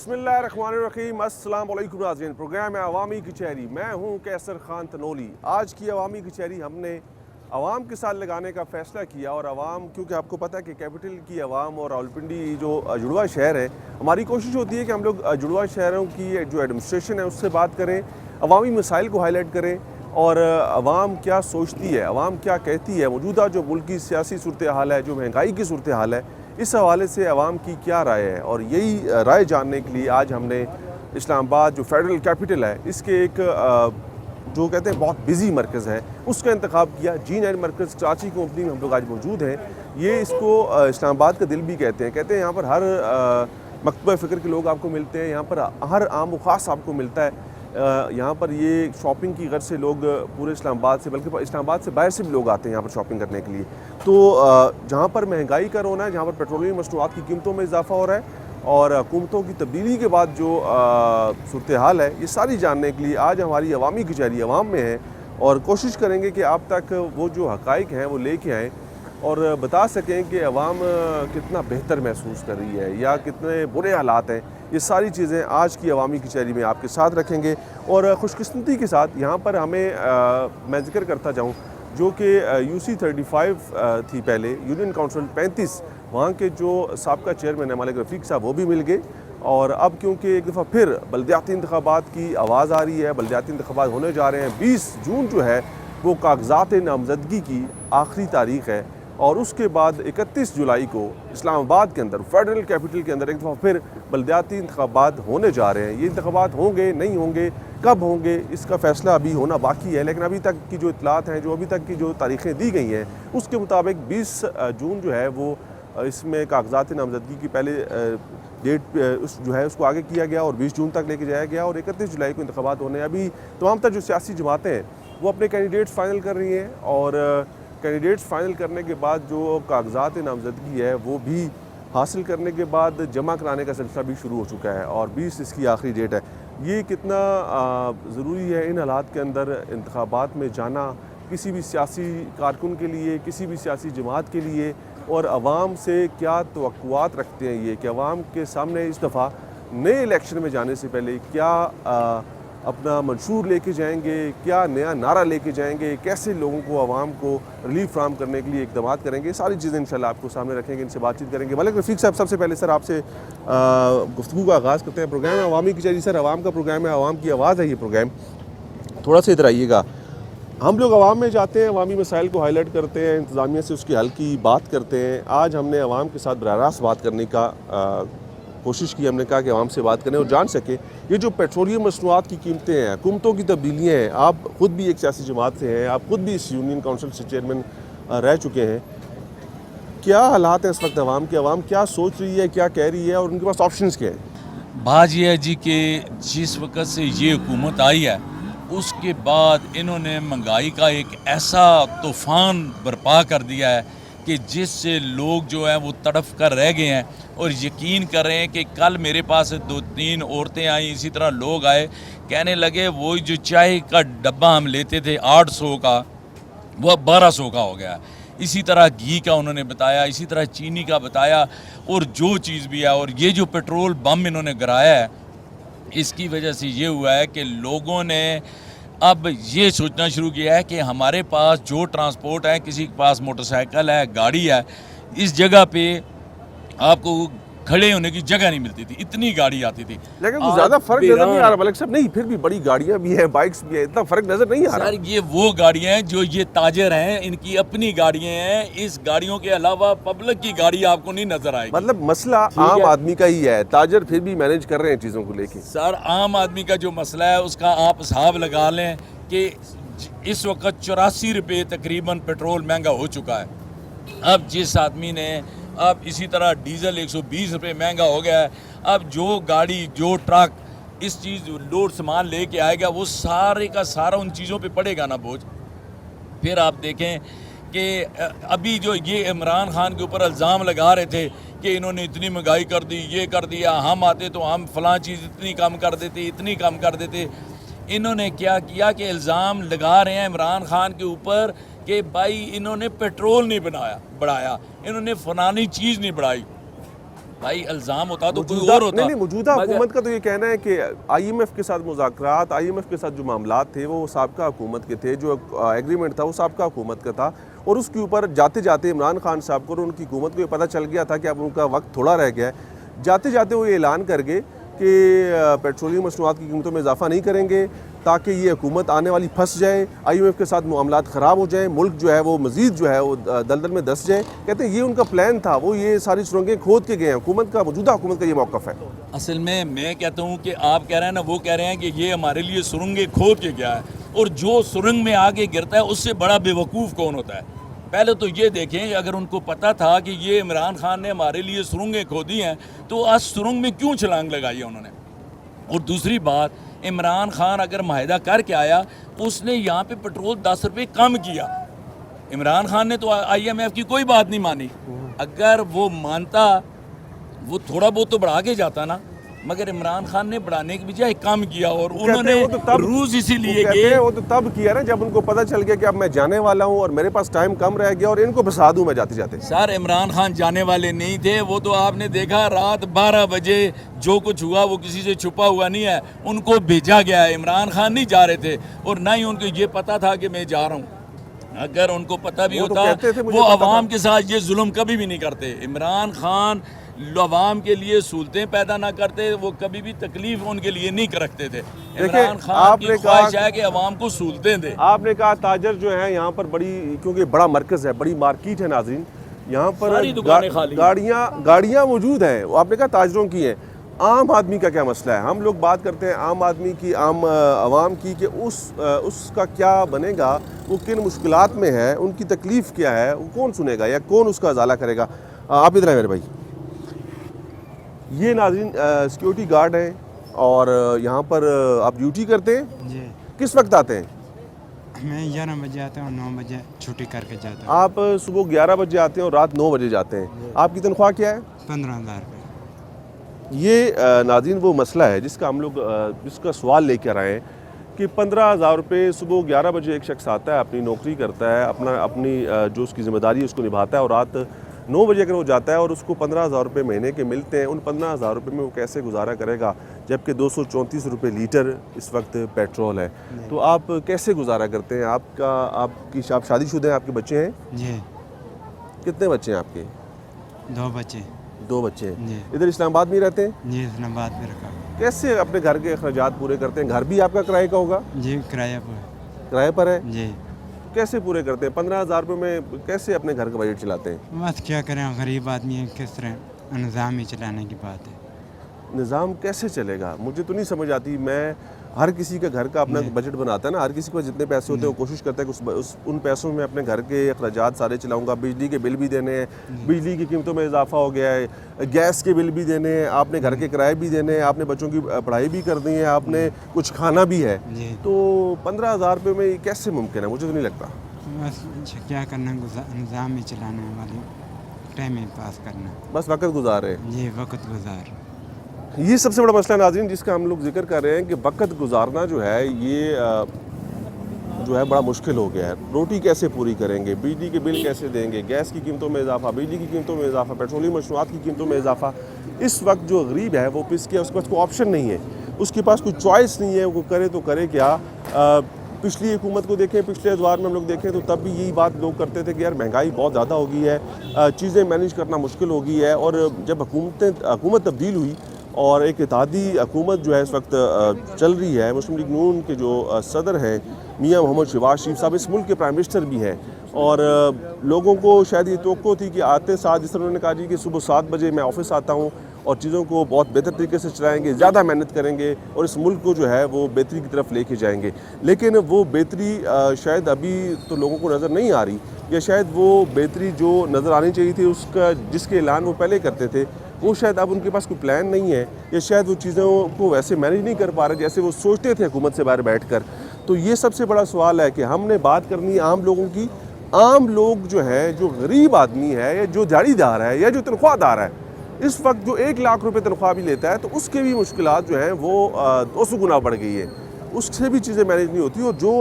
बिस्मिल्लाहिर्रहमानिर्रहीम। अस्सलाम वालेकुम नाज़रीन, प्रोग्राम है अवामी कचहरी। मैं हूँ कैसर खान तनोली। आज की अवामी कचहरी हमने अवाम के साथ लगाने का फ़ैसला किया और अवाम, क्योंकि आपको पता है कि कैपिटल की अवाम और रावलपिंडी जो जुड़वा शहर है, हमारी कोशिश होती है कि हम लोग जुड़वा शहरों की जो एडमिनिस्ट्रेशन है उससे बात करें, अवामी मसाइल को हाईलाइट करें और अवाम क्या सोचती है, अवाम क्या कहती है, मौजूदा जो मुल्क की सियासी सूरत हाल है, जो महंगाई की सूरत हाल है, इस हवाले से अवाम की क्या राय है। और यही राय जानने के लिए आज हमने इस्लामाबाद जो फेडरल कैपिटल है इसके एक जो कहते हैं बहुत बिजी मरकज़ है उसका इंतखाब किया। G9 मरकज़ कराची की ओपनिंग हम लोग आज मौजूद हैं। ये इसको इस्लामाबाद का दिल भी कहते हैं यहाँ पर हर मकतबा फ़िक्र के लोग आपको मिलते हैं, यहाँ पर हर आम व ख़ास आपको मिलता है। यहाँ पर ये शॉपिंग की गर्ज से लोग पूरे इस्लामाबाद से, बल्कि इस्लामाबाद से बाहर से भी लोग आते हैं यहाँ पर शॉपिंग करने के लिए। तो जहाँ पर महंगाई का रोना है, जहाँ पर पेट्रोलियम मसनूआत की कीमतों में इजाफा हो रहा है और हुकूमतों की तब्दीली के बाद जो सूरत हाल है, ये सारी जानने के लिए आज हमारी अवामी कचहरी अवाम में है और कोशिश करेंगे कि आप तक वो जो हक़ाइक़ हैं वो लेके आएँ और बता सकें कि अवाम कितना बेहतर महसूस कर रही है या कितने बुरे हालात हैं। ये सारी चीज़ें आज की अवामी कचहरी में आपके साथ रखेंगे। और खुशकिस्मती के साथ यहाँ पर हमें मैं जिक्र करता जाऊँ जो कि UC 35 थी पहले, यूनियन काउंसिल 35, वहाँ के जो साबका चेयरमैन है मालिक रफ़ीक साहब, वो भी मिल गए। और अब क्योंकि एक दफ़ा फिर बल्दियाती इंतखाबात की आवाज़ आ रही है, बल्दियाती इंतखाबात होने जा रहे हैं, 20 जून जो है वो कागज़ात नामज़दगी की आखिरी तारीख़ है और उसके बाद 31 जुलाई को इस्लामाबाद के अंदर फेडरल कैपिटल के अंदर एक दफ़ा फिर बल्दियाती इंतखाबात होने जा रहे हैं। ये इंतखाबात होंगे नहीं होंगे, कब होंगे, इसका फ़ैसला अभी होना बाकी है, लेकिन अभी तक की जो इतलात हैं, जो अभी तक की जो तारीख़ें दी गई हैं, उसके मुताबिक 20 जून जो है वो इसमें कागज़ात नामज़दगी की पहले डेट उस जो है उसको आगे किया गया और 20 जून तक लेके जाया गया और 31 जुलाई को इंतखाबात होने। अभी तमाम तर जो सियासी जमातें हैं वो अपने कैंडिडेट्स फ़ाइनल कर रही हैं और कैंडिडेट्स फ़ाइनल करने के बाद जो कागज़ात नामज़दगी है वो भी हासिल करने के बाद जमा कराने का सिलसिला भी शुरू हो चुका है और 20 इसकी आखिरी डेट है। ये कितना ज़रूरी है इन हालात के अंदर इंतखाबात में जाना किसी भी सियासी कारकुन के लिए, किसी भी सियासी जमात के लिए, और अवाम से क्या तवक्कुआत रखते हैं ये कि अवाम के सामने इस दफ़ा नए इलेक्शन में जाने से पहले क्या अपना मंशूर लेके जाएंगे, क्या नया नारा लेके जाएंगे, कैसे लोगों को, आवाम को रिलीफ फ्राहम करने के लिए इकदाम करेंगे, सारी चीज़ें इंशाल्लाह आपको सामने रखेंगे, इनसे बातचीत करेंगे। मालिक रफ़ीक साहब, सबसे पहले सर आपसे गुफ्तगू का आगाज़ करते हैं। प्रोग्राम है अवामी कचहरी सर, आवाम का प्रोग्राम है, आवाम की आवाज़ है ये प्रोग्राम। थोड़ा सा इधर आइएगा। हम लोग अवाम में जाते हैं, अवामी मसाइल को हाईलाइट करते हैं, इंतज़ामिया से उसके हल की बात करते हैं। आज हमने अवाम के साथ बराह रास्त बात करने का कोशिश की। हमने कहा कि अवाम से बात करें और जान सके ये जो पेट्रोलियम मसनूआत की कीमतें हैं, हुकूमतों की तब्दीलियाँ हैं, आप ख़ुद भी एक सियासी जमात से हैं, आप ख़ुद भी इस यूनियन काउंसिल से चेयरमैन रह चुके हैं, क्या हालात हैं इस वक्त अवाम के, अवाम क्या सोच रही है, क्या कह रही है और उनके पास ऑप्शंस क्या हैं? बात यह है जी कि जिस वक्त से ये हुकूमत आई है उसके बाद इन्होंने महंगाई का एक ऐसा तूफ़ान बर्पा कर दिया है कि जिससे लोग जो हैं वो तड़फ कर रह गए हैं और यकीन कर रहे हैं कि कल मेरे पास 2-3 औरतें आई, इसी तरह लोग आए, कहने लगे वो जो चाय का डब्बा हम लेते थे 800 का, वो 1200 का हो गया। इसी तरह घी का उन्होंने बताया, इसी तरह चीनी का बताया और जो चीज़ भी है। और ये जो पेट्रोल बम इन्होंने गिराया है, इसकी वजह से ये हुआ है कि लोगों ने अब ये सोचना शुरू किया है कि हमारे पास जो ट्रांसपोर्ट है, किसी के पास मोटरसाइकिल है, गाड़ी है, इस जगह पे आपको खड़े होने की जगह नहीं मिलती थी, इतनी गाड़ी आती थी। लेकिन कुछ ज़्यादा फ़र्क नज़र नहीं आ रहा मलिक साहब। नहीं, फिर भी बड़ी गाड़ियाँ भी हैं, बाइक्स भी हैं, इतना फ़र्क नज़र नहीं आ रहा। सर ये वो गाड़ियाँ हैं जो ये ताजर हैं, इनकी अपनी गाड़ियाँ हैं। इस गाड़ियों के अलावा पब्लिक की गाड़ी आपको नहीं नजर आएगी। मतलब मसला आम आदमी का ही है, ताजर फिर भी मैनेज कर रहे हैं चीज़ों को लेके। सर आम आदमी का जो मसला है उसका आप हिसाब लगा लें कि इस वक्त 84 रुपये तकरीबन पेट्रोल महंगा हो चुका है। अब जिस आदमी ने, अब इसी तरह डीजल 120 रुपये महंगा हो गया है। अब जो गाड़ी, जो ट्रक इस चीज़ लोड सामान लेके आएगा वो सारे का सारा उन चीज़ों पे पड़ेगा ना बोझ। फिर आप देखें कि अभी जो ये इमरान खान के ऊपर इल्ज़ाम लगा रहे थे कि इन्होंने इतनी महंगाई कर दी, ये कर दिया, हम आते तो हम फ़लाँ चीज़ इतनी कम कर देते, इतनी कम कर देते। इन्होंने क्या किया कि इल्ज़ाम लगा रहे हैं इमरान खान के ऊपर कि भाई इन्होंने पेट्रोल नहीं बढ़ाया, इन्होंने फ़लानी चीज़ नहीं बढ़ाई। भाई इल्ज़ाम होता तो कोई मौजूदा और होता। नहीं मौजूदा मगर- हुकूमत का तो ये कहना है कि IMF के साथ मुज़ाकरात, IMF के साथ जो मामलात थे वो साबका हुकूमत के थे, जो एग्रीमेंट था वो साबका हुकूमत का था, और उसके ऊपर जाते जाते इमरान खान साहब को और उनकी हुकूमत को ये पता चल गया था कि अब उनका वक्त थोड़ा रह गया है। जाते जाते वो ये ऐलान कर गए कि पेट्रोलियम मसनूआत की कीमतों में इजाफा नहीं करेंगे ताकि ये हुकूमत आने वाली फंस जाए, IMF के साथ मामलात ख़राब हो जाए, मुल्क जो है वो मज़ीद जो है वो दलदल में धंस जाए। कहते हैं ये उनका प्लान था, वो ये सारी सुरंगें खोद के गए हैं। हुकूमत का, मौजूदा हुकूमत का ये मौक़िफ़ है। असल में मैं कहता हूँ कि आप कह रहे हैं ना, वो कह रहे हैं कि ये हमारे लिए सुरंगें खोद के गया है, और जो सुरंग में आगे गिरता है उससे बड़ा बेवकूफ़ कौन होता है। पहले तो ये देखें, अगर उनको पता था कि ये इमरान खान ने हमारे लिए सुरंगें खोदी हैं तो आज सुरंग में क्यों छलांग लगाई है उन्होंने। और दूसरी बात, इमरान खान अगर माहिदा करके आया, उसने यहाँ पे पेट्रोल 10 रुपये कम किया। इमरान खान ने तो IMF की कोई बात नहीं मानी। अगर वो मानता, वो थोड़ा बहुत तो बढ़ा के जाता ना, मगर इमरान खान ने बढ़ाने की बजाय कम किया, और उन्होंने रूस इसीलिए गए। वो तो तब किया ना जब उनको पता चल गया कि अब मैं जाने वाला हूँ और मेरे पास टाइम कम रह गया और इनको फंसा दूँ मैं जाते जाते। सर इमरान खान जाने वाले नहीं थे, वो तो आपने देखा रात 12 बजे जो कुछ हुआ वो किसी से छुपा हुआ नहीं है, उनको भेजा गया है। इमरान खान नहीं जा रहे थे, और ना ही उनको ये पता था कि मैं जा रहा हूँ। अगर उनको पता भी होता वो अवाम के साथ ये जुल्म कभी भी नहीं करते। इमरान खान अवाम के लिए सहूलतें पैदा ना करते, वो कभी भी तकलीफ उनके लिए नहीं रखते थे। इमरान खान की ख्वाहिश है कि अवाम को सहूलतें दे। आपने कहा ताजर जो है यहाँ पर बड़ी, क्योंकि बड़ा मरकज़ है, बड़ी मार्केट है नाज़रीन, यहाँ पर गाड़ियाँ मौजूद हैं। आपने कहा ताजरों की हैं। आम आदमी का क्या मसला है? हम लोग बात करते हैं आम आदमी की, आम आवाम की, कि उसका क्या बनेगा, वो किन मुश्किलात में है, उनकी तकलीफ़ क्या है, वो कौन सुनेगा या कौन उसका अजाला करेगा। आप इधर आए मेरे भाई। ये नाज़रीन सिक्योरिटी गार्ड हैं और यहाँ पर आप ड्यूटी करते हैं जी। किस वक्त आते हैं? मैं 11 बजे आता हूँ, 9 बजे छुट्टी करके जाता हूँ। आप सुबह 11 बजे आते हैं और रात 9 बजे जाते हैं। आपकी तनख्वाह क्या है? 15,000 रुपये। ये नाज़रीन वो मसला है जिसका हम लोग जिसका सवाल लेकर आए हैं कि 15,000 रुपये सुबह 11 बजे एक शख्स आता है, अपनी नौकरी करता है, अपनी जो उसकी ज़िम्मेदारी है उसको निभाता है, और रात 9 बजे अगर वो जाता है और उसको 15,000 रुपये महीने के मिलते हैं, उन 15,000 रुपये में वो कैसे गुजारा करेगा, जबकि 234 रुपये लीटर इस वक्त पेट्रोल है। तो आप कैसे गुजारा करते हैं? आप शादीशुदा हैं, आपके बच्चे हैं? जी। कितने बच्चे हैं आपके? 2 बच्चे। 2 बच्चे हैं। जी। इधर इस्लामाबाद में ही रहते हैं? जी, इस्लामाबाद में रखा। कैसे अपने घर के अखराजात पूरे करते हैं? घर भी आपका किराए का होगा? जी, किराया पर। किराए पर है? जी। कैसे पूरे करते हैं? 15,000 रुपये में कैसे अपने घर का बजट चलाते हैं? बस क्या करें, गरीब आदमी है, किस तरह निज़ाम ही चलाने की बात है। निज़ाम कैसे चलेगा? मुझे तो नहीं समझ आती। मैं हर किसी का घर का अपना बजट बनाता है ना, हर किसी को जितने पैसे होते हैं वो कोशिश करता है कि उन पैसों में अपने घर के अखराजात सारे चलाऊंगा। बिजली के बिल भी देने हैं, बिजली की कीमतों में इजाफा हो गया है, गैस के बिल भी देने हैं, आपने घर के किराए भी देने हैं, आपने बच्चों की पढ़ाई भी करनी है, आपने कुछ खाना भी है। तो 15,000 रुपये में ये कैसे मुमकिन है? मुझे तो नहीं लगता। बस क्या करना, निज़ाम ही चलाने वाले, टाइम ही पास करना। बस वक्त गुजार रहे हैं। जी, वक्त गुजार। ये सबसे बड़ा मसला नाज़रीन जिसका हम लोग जिक्र कर रहे हैं कि वक्त गुजारना जो है ये जो है बड़ा मुश्किल हो गया है। रोटी कैसे पूरी करेंगे, बिजली के बिल कैसे देंगे, गैस की कीमतों में इजाफा, बिजली की कीमतों में इजाफा, पेट्रोलियम मसनूआत की कीमतों में इजाफा। इस वक्त जो गरीब है वो पिस गया, उसके पास कोई ऑप्शन नहीं है, उसके पास कोई चॉइस नहीं है, वो करे तो करे क्या। पिछली हुकूमत को देखें, पिछले अदवार में हम लोग देखें तो तब भी यही बात लोग करते थे कि यार महंगाई बहुत ज़्यादा हो गई है, चीज़ें मैनेज करना मुश्किल हो गई है। और जब हुकूमत तब्दील हुई और एक इत्तेहादी हुकूमत जो है इस वक्त चल रही है, मुस्लिम लीग नून के जो सदर हैं मियां मोहम्मद शहबाज शरीफ साहब इस मुल्क के प्राइम मिनिस्टर भी हैं, और लोगों को शायद ये तवक्को थी कि आते साथ, जिस तरह उन्होंने कहा जी कि सुबह 7 बजे मैं ऑफिस आता हूँ और चीज़ों को बहुत बेहतर तरीके से चलाएंगे, ज़्यादा मेहनत करेंगे और इस मुल्क को जो है वो बेहतरी की तरफ लेके जाएंगे। लेकिन वो बेहतरी शायद अभी तो लोगों को नज़र नहीं आ रही, या शायद वो बेहतरी जो नज़र आनी चाहिए थी उसका जिसके ऐलान वो पहले करते थे वो शायद अब उनके पास कोई प्लान नहीं है, या शायद वो चीज़ों को वैसे मैनेज नहीं कर पा रहे जैसे वो सोचते थे हुकूमत से बाहर बैठकर। तो ये सबसे बड़ा सवाल है कि हमने बात करनी है आम लोगों की। आम लोग जो है, जो गरीब आदमी है या जो दिहाड़ीदार है या जो तनख्वाहदार है, इस वक्त जो 1 लाख रुपए तनख्वाह भी लेता है तो उसके भी मुश्किलात जो हैं वो 200 गुना बढ़ गई है, उससे भी चीज़ें मैनेज नहीं होती। और जो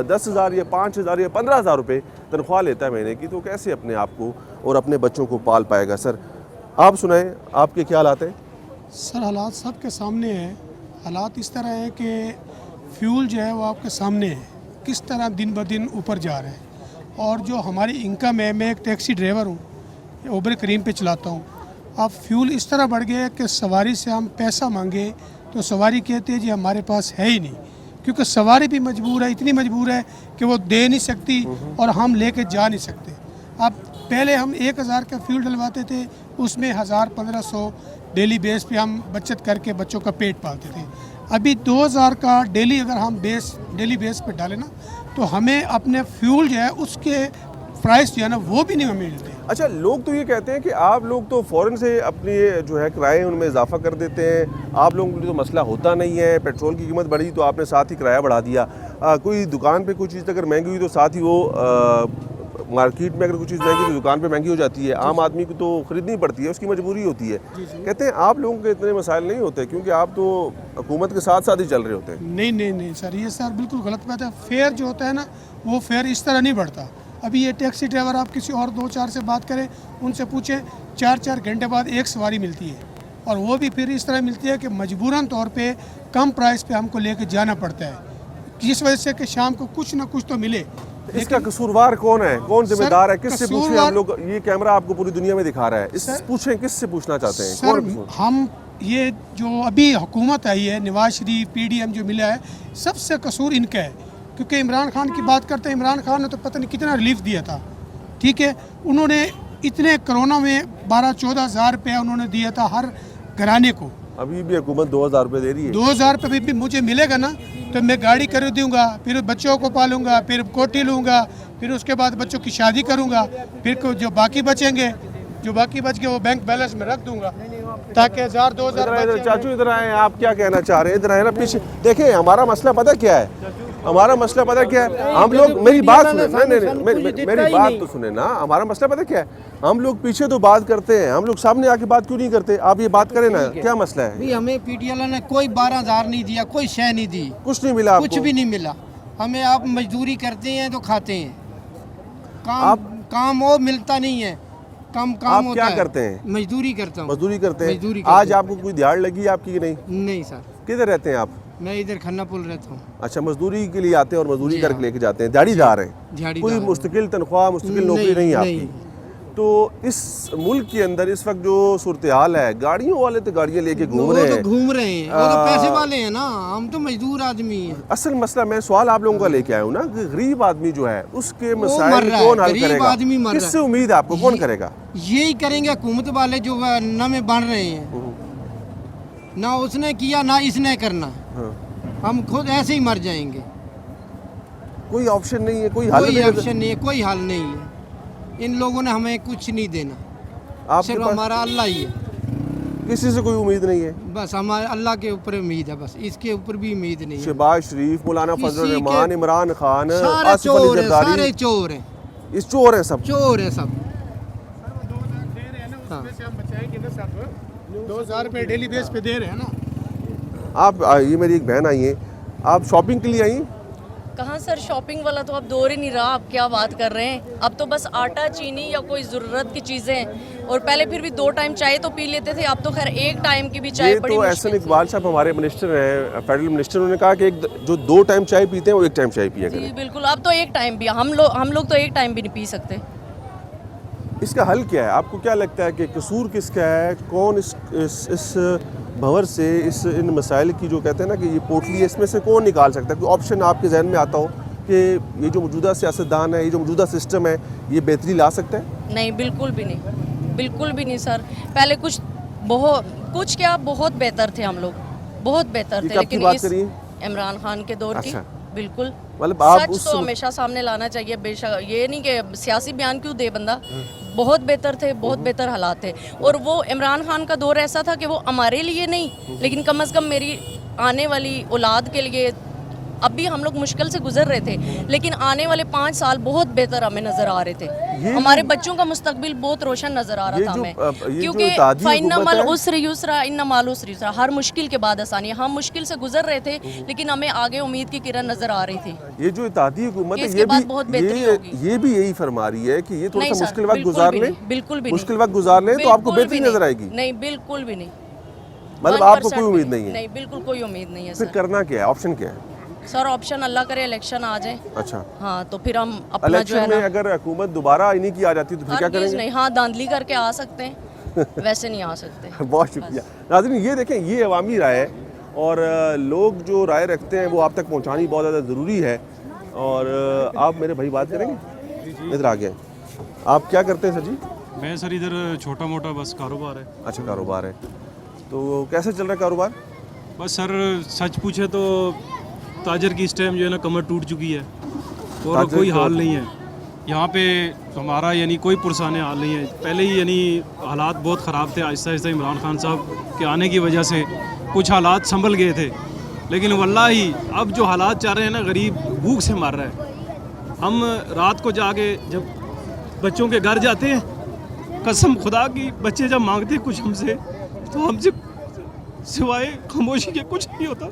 10,000 या 5,000 या 15,000 रुपये तनख्वाह लेता है महीने की, तो कैसे अपने आप को और अपने बच्चों को पाल पाएगा? सर आप सुनाएं, आपके क्या हालात हैं? सर हालात सबके सामने है। हालात इस तरह है कि फ्यूल जो है वो आपके सामने है, किस तरह दिन ब दिन ऊपर जा रहा है। और जो हमारी इनकम है, मैं एक टैक्सी ड्राइवर हूँ, उबर करीम पे चलाता हूँ। अब फ्यूल इस तरह बढ़ गया है कि सवारी से हम पैसा मांगे तो सवारी कहती है जी हमारे पास है ही नहीं, क्योंकि सवारी भी मजबूर है, इतनी मजबूर है कि वो दे नहीं सकती और हम लेके जा नहीं सकते। अब पहले हम 1000 का फ्यूल डलवाते थे, उसमें 1000-1500 डेली बेस पे हम बचत करके बच्चों का पेट पालते थे। अभी 2000 का डेली अगर हम डेली बेस पे डालें ना, तो हमें अपने फ्यूल जो है उसके प्राइस जो है ना वो भी नहीं हमें मिलते। अच्छा, लोग तो ये कहते हैं कि आप लोग तो फ़ौरन से अपनी जो है किराए उनमें इजाफा कर देते हैं, आप लोगों के लिए तो मसला होता नहीं है। पेट्रोल की कीमत बढ़ी तो आपने साथ ही किराया बढ़ा दिया। कोई दुकान पे कोई चीज़ अगर महंगी हुई तो साथ ही वो मार्केट में अगर कुछ चीज़ महंगी तो दुकान पे महंगी हो जाती है। आम आदमी को तो ख़रीदनी पड़ती है, उसकी मजबूरी होती है। कहते हैं आप लोगों के इतने मसाइल नहीं होते क्योंकि आप तो हुकूमत के साथ साथ ही चल रहे होते हैं। नहीं नहीं नहीं सर, ये सर बिल्कुल गलत बात है। फेयर जो होता है ना, वो फेयर इस तरह नहीं बढ़ता। अभी ये टैक्सी ड्राइवर आप किसी और 2-4 से बात करें, उनसे पूछें, 4-4 घंटे बाद एक सवारी मिलती है, और वो भी फिर इस तरह मिलती है कि मजबूरन तौर पे कम प्राइस पे हमको लेके जाना पड़ता है, जिस वजह से कि शाम को कुछ ना कुछ तो मिले। इसका कसूरवार कौन है, कौन जिम्मेदार है, किससे पूछें? कसूरवार- हम लोग, ये कैमरा आपको पूरी दुनिया में दिखा रहा है, इस सर- पूछें किससे पूछना चाहते हैं? सर कौन? हम ये जो अभी हुकूमत आई है, नवाज शरीफ, PDM जो मिला है, सबसे कसूर इनका है। क्योंकि इमरान खान की बात करते हैं, इमरान खान ने तो पता नहीं कितना रिलीफ दिया था, ठीक है। उन्होंने इतने कोरोना में 12-14 हज़ार रुपया उन्होंने दिया था हर घराने को। अभी भी हुकूमत 2000 रुपये दे रही है। 2000 रुपये भी मुझे मिलेगा ना, तो मैं गाड़ी खरीदूँगा, फिर बच्चों को पालूंगा, फिर कोठी लूँगा, फिर उसके बाद बच्चों की शादी करूँगा, फिर जो बाकी बचेंगे, जो बाकी बच गए वो बैंक बैलेंस में रख दूँगा, ताकि 1000-2000 इधर चाचू इधर आए, आप क्या कहना चाह रहे हैं? इधर आए ना पीछे। देखिए, हमारा मसला पता क्या है, हमारा मसला पता क्या है, हम लोग, मेरी बात सुने, नहीं, मेरी बात तो सुने ना। हमारा मसला पता क्या है, हम लोग पीछे तो बात करते हैं, हम लोग सामने आके बात क्यों नहीं करते? आप ये बात करें ना, क्या मसला है? भी हमें PTL ने कोई 12,000 नहीं दिया, कोई शय नहीं दी, कुछ नहीं मिला आपको? कुछ भी नहीं मिला हमें। आप मजदूरी करते हैं तो खाते हैं, काम वो मिलता नहीं है, कम काम आप होता क्या है। करते हैं? मजदूरी करता हूँ। मजदूरी करते हैं। मजदूरी आज करते हैं। आपको कोई दिहाड़ लगी है आपकी कि नहीं? नहीं सर, किधर रहते हैं आप? मैं इधर खन्ना पुल रहता हूँ। अच्छा, मजदूरी के लिए आते हैं और मजदूरी जी करके हाँ। लेके जाते हैं, दिहाड़ीदार हैं? दिहाड़ीदार कोई हैं। मुस्तकिल तनख्वाह, मुस्तकिल नौकरी नहीं है आपकी? नहीं। तो इस मुल्क के अंदर इस वक्त जो सूरत हाल है, गाड़ियों वाले तो गाड़ियाँ लेके घूम वो रहे तो हैं। घूम रहे हैं, वो तो पैसे वाले हैं ना, हम तो मजदूर आदमी हैं। असल मसला मैं सवाल आप लोगों का लेके आया हूँ ना कि गरीब आदमी जो है उसके वो मसाइल मर रहा है, कौन हल गरीब करेगा? आदमी मर रहा है। किससे उम्मीद है आपको, कौन करेगा? यही करेंगे हुकूमत वाले जो नए बन रहे हैं, ना उसने किया ना इसने करना, हाँ। हम खुद ऐसे ही मर जाएंगे। कोई ऑप्शन नहीं है, कोई हल कोई नहीं है? ऑप्शन नहीं है, कोई हल नहीं है। इन लोगों ने हमें कुछ नहीं देना, आपके सिर्फ पास हमारा अल्लाह ही है। किसी से कोई उम्मीद नहीं है? बस हमारे अल्लाह के ऊपर उम्मीद है, बस इसके ऊपर भी उम्मीद नहीं है। शहबाज शरीफ, मौलाना किसी फजल के- रहमान, इमरान खान, सारे आसिफ अली चोर हैं, जरदारी, सारे चोर हैं, इस चोर हैं सब। चोर हैं सब। 2000 रुपये डेली बेस पे दे रहे हैं ना। आप ये मेरी एक बहन आई है, आप शॉपिंग के लिए आई? कहाँ सर, शॉपिंग वाला तो अब दौर ही नहीं रहा। आप क्या बात कर रहे हैं? अब तो बस आटा, चीनी या कोई ज़रूरत की चीज़ें, और पहले फिर भी 2 टाइम चाय तो पी लेते थे, अब तो खैर 1 टाइम की भी चाय ये बड़ी तो मुश्किल एहसन से। इकबाल साहब हमारे मिनिस्टर हैं, फेडरल मिनिस्टर, उन्होंने कहा कि जो 2 टाइम चाय पीते हैं वो 1 टाइम चाय पिया जी करें। बिल्कुल, अब तो 1 टाइम भी, हम लोग तो 1 टाइम भी नहीं पी सकते। इसका हल क्या है? आपको क्या लगता है कि कसूर किसका है? कौन इस भंवर से, इन मसाइल की जो कहते हैं ना कि ये पोटली है, इसमें से कौन निकाल सकता है? कोई ऑप्शन आपके जहन में आता हो कि ये जो मौजूदा सियासतदान है, ये जो मौजूदा सिस्टम है, ये बेहतरी ला सकता है? नहीं, बिल्कुल भी नहीं, बिल्कुल भी नहीं सर। पहले कुछ क्या बहुत बेहतर थे हम लोग, बहुत बेहतर ये थे, कब की लेकिन बात इस करिए? इमरान खान के दौर की अच्छा। बिल्कुल। मतलब आप सच उस तो हमेशा सामने लाना चाहिए, बेशक ये नहीं कि सियासी बयान क्यों दे बंदा। बहुत बेहतर थे, बहुत बेहतर हालात थे। और वो इमरान खान का दौर ऐसा था कि वो हमारे लिए नहीं, लेकिन कम से कम मेरी आने वाली औलाद के लिए अभी हम लोग मुश्किल से गुजर रहे थे, लेकिन आने वाले 5 साल बहुत बेहतर हमें नज़र आ रहे थे। हमारे बच्चों का मुस्तकबिल बहुत रोशन नज़र आ रहा था हमें, क्योंकि फ़इन्नमल उस्र युस्रा इन्नमल उस्र युस्रा, हर मुश्किल के बाद आसानी। हम मुश्किल से गुजर रहे थे, लेकिन हमें आगे उम्मीद की किरण नज़र आ रही थी। ये जो इत्तेहादी हुकूमत है इसके बाद बहुत बेहतरी होगी। ये भी यही फरमा रही है कि ये थोड़ा नहीं सा सर, मुश्किल वक्त बिल्कुल गुजार भी लें, नहीं, बिल्कुल भी मुश्किल नहीं। वक्त गुजार लें तो आपको बिल्कुल बेहतरी भी नजर नहीं। आएगी। नहीं, बिल्कुल भी नहीं। मतलब आपको कोई उम्मीद नहीं है? नहीं, बिल्कुल कोई उम्मीद नहीं है फिर सर। करना क्या है, ऑप्शन क्या है? सर ऑप्शन अल्लाह करे इलेक्शन आ जाए, अच्छा, हाँ, तो फिर हम अपना जो है इलेक्शन ना, में अगर हुकूमत दोबारा इन्हीं की आ जाती तो फिर क्या हरगिज़ करेंगे? नहीं, हाँ, धांधली करके आ सकते हैं, वैसे नहीं आ सकते। बहुत शुक्रिया नाज़रीन। ये देखें, ये अवामी राय है और लोग जो राय रखते हैं वो आप तक पहुंचानी बहुत ज़्यादा ज़रूरी है। और आप मेरे भाई बात करेंगे, इधर आ गए। आप क्या करते हैं सर जी? मैं सर इधर छोटा मोटा बस कारोबार है। अच्छा, कारोबार है, तो कैसे चल रहा है कारोबार? बस सर सच पूछे तो ताजर की इस टाइम जो है ना कमर टूट चुकी है और ताजर कोई को- हाल नहीं है यहाँ पे हमारा, यानी कोई पुरसाने हाल नहीं है। पहले ही यानी हालात बहुत ख़राब थे, आहिस्ता आहिस्ता इमरान खान साहब के आने की वजह से कुछ हालात संभल गए थे, लेकिन वल्लाही अब जो हालात चल रहे हैं ना, गरीब भूख से मर रहा है। हम रात को जाके जब बच्चों के घर जाते हैं, कसम खुदा की बच्चे जब मांगते हैं कुछ हमसे, तो हमसे सिवाय खामोशी के कुछ नहीं होता।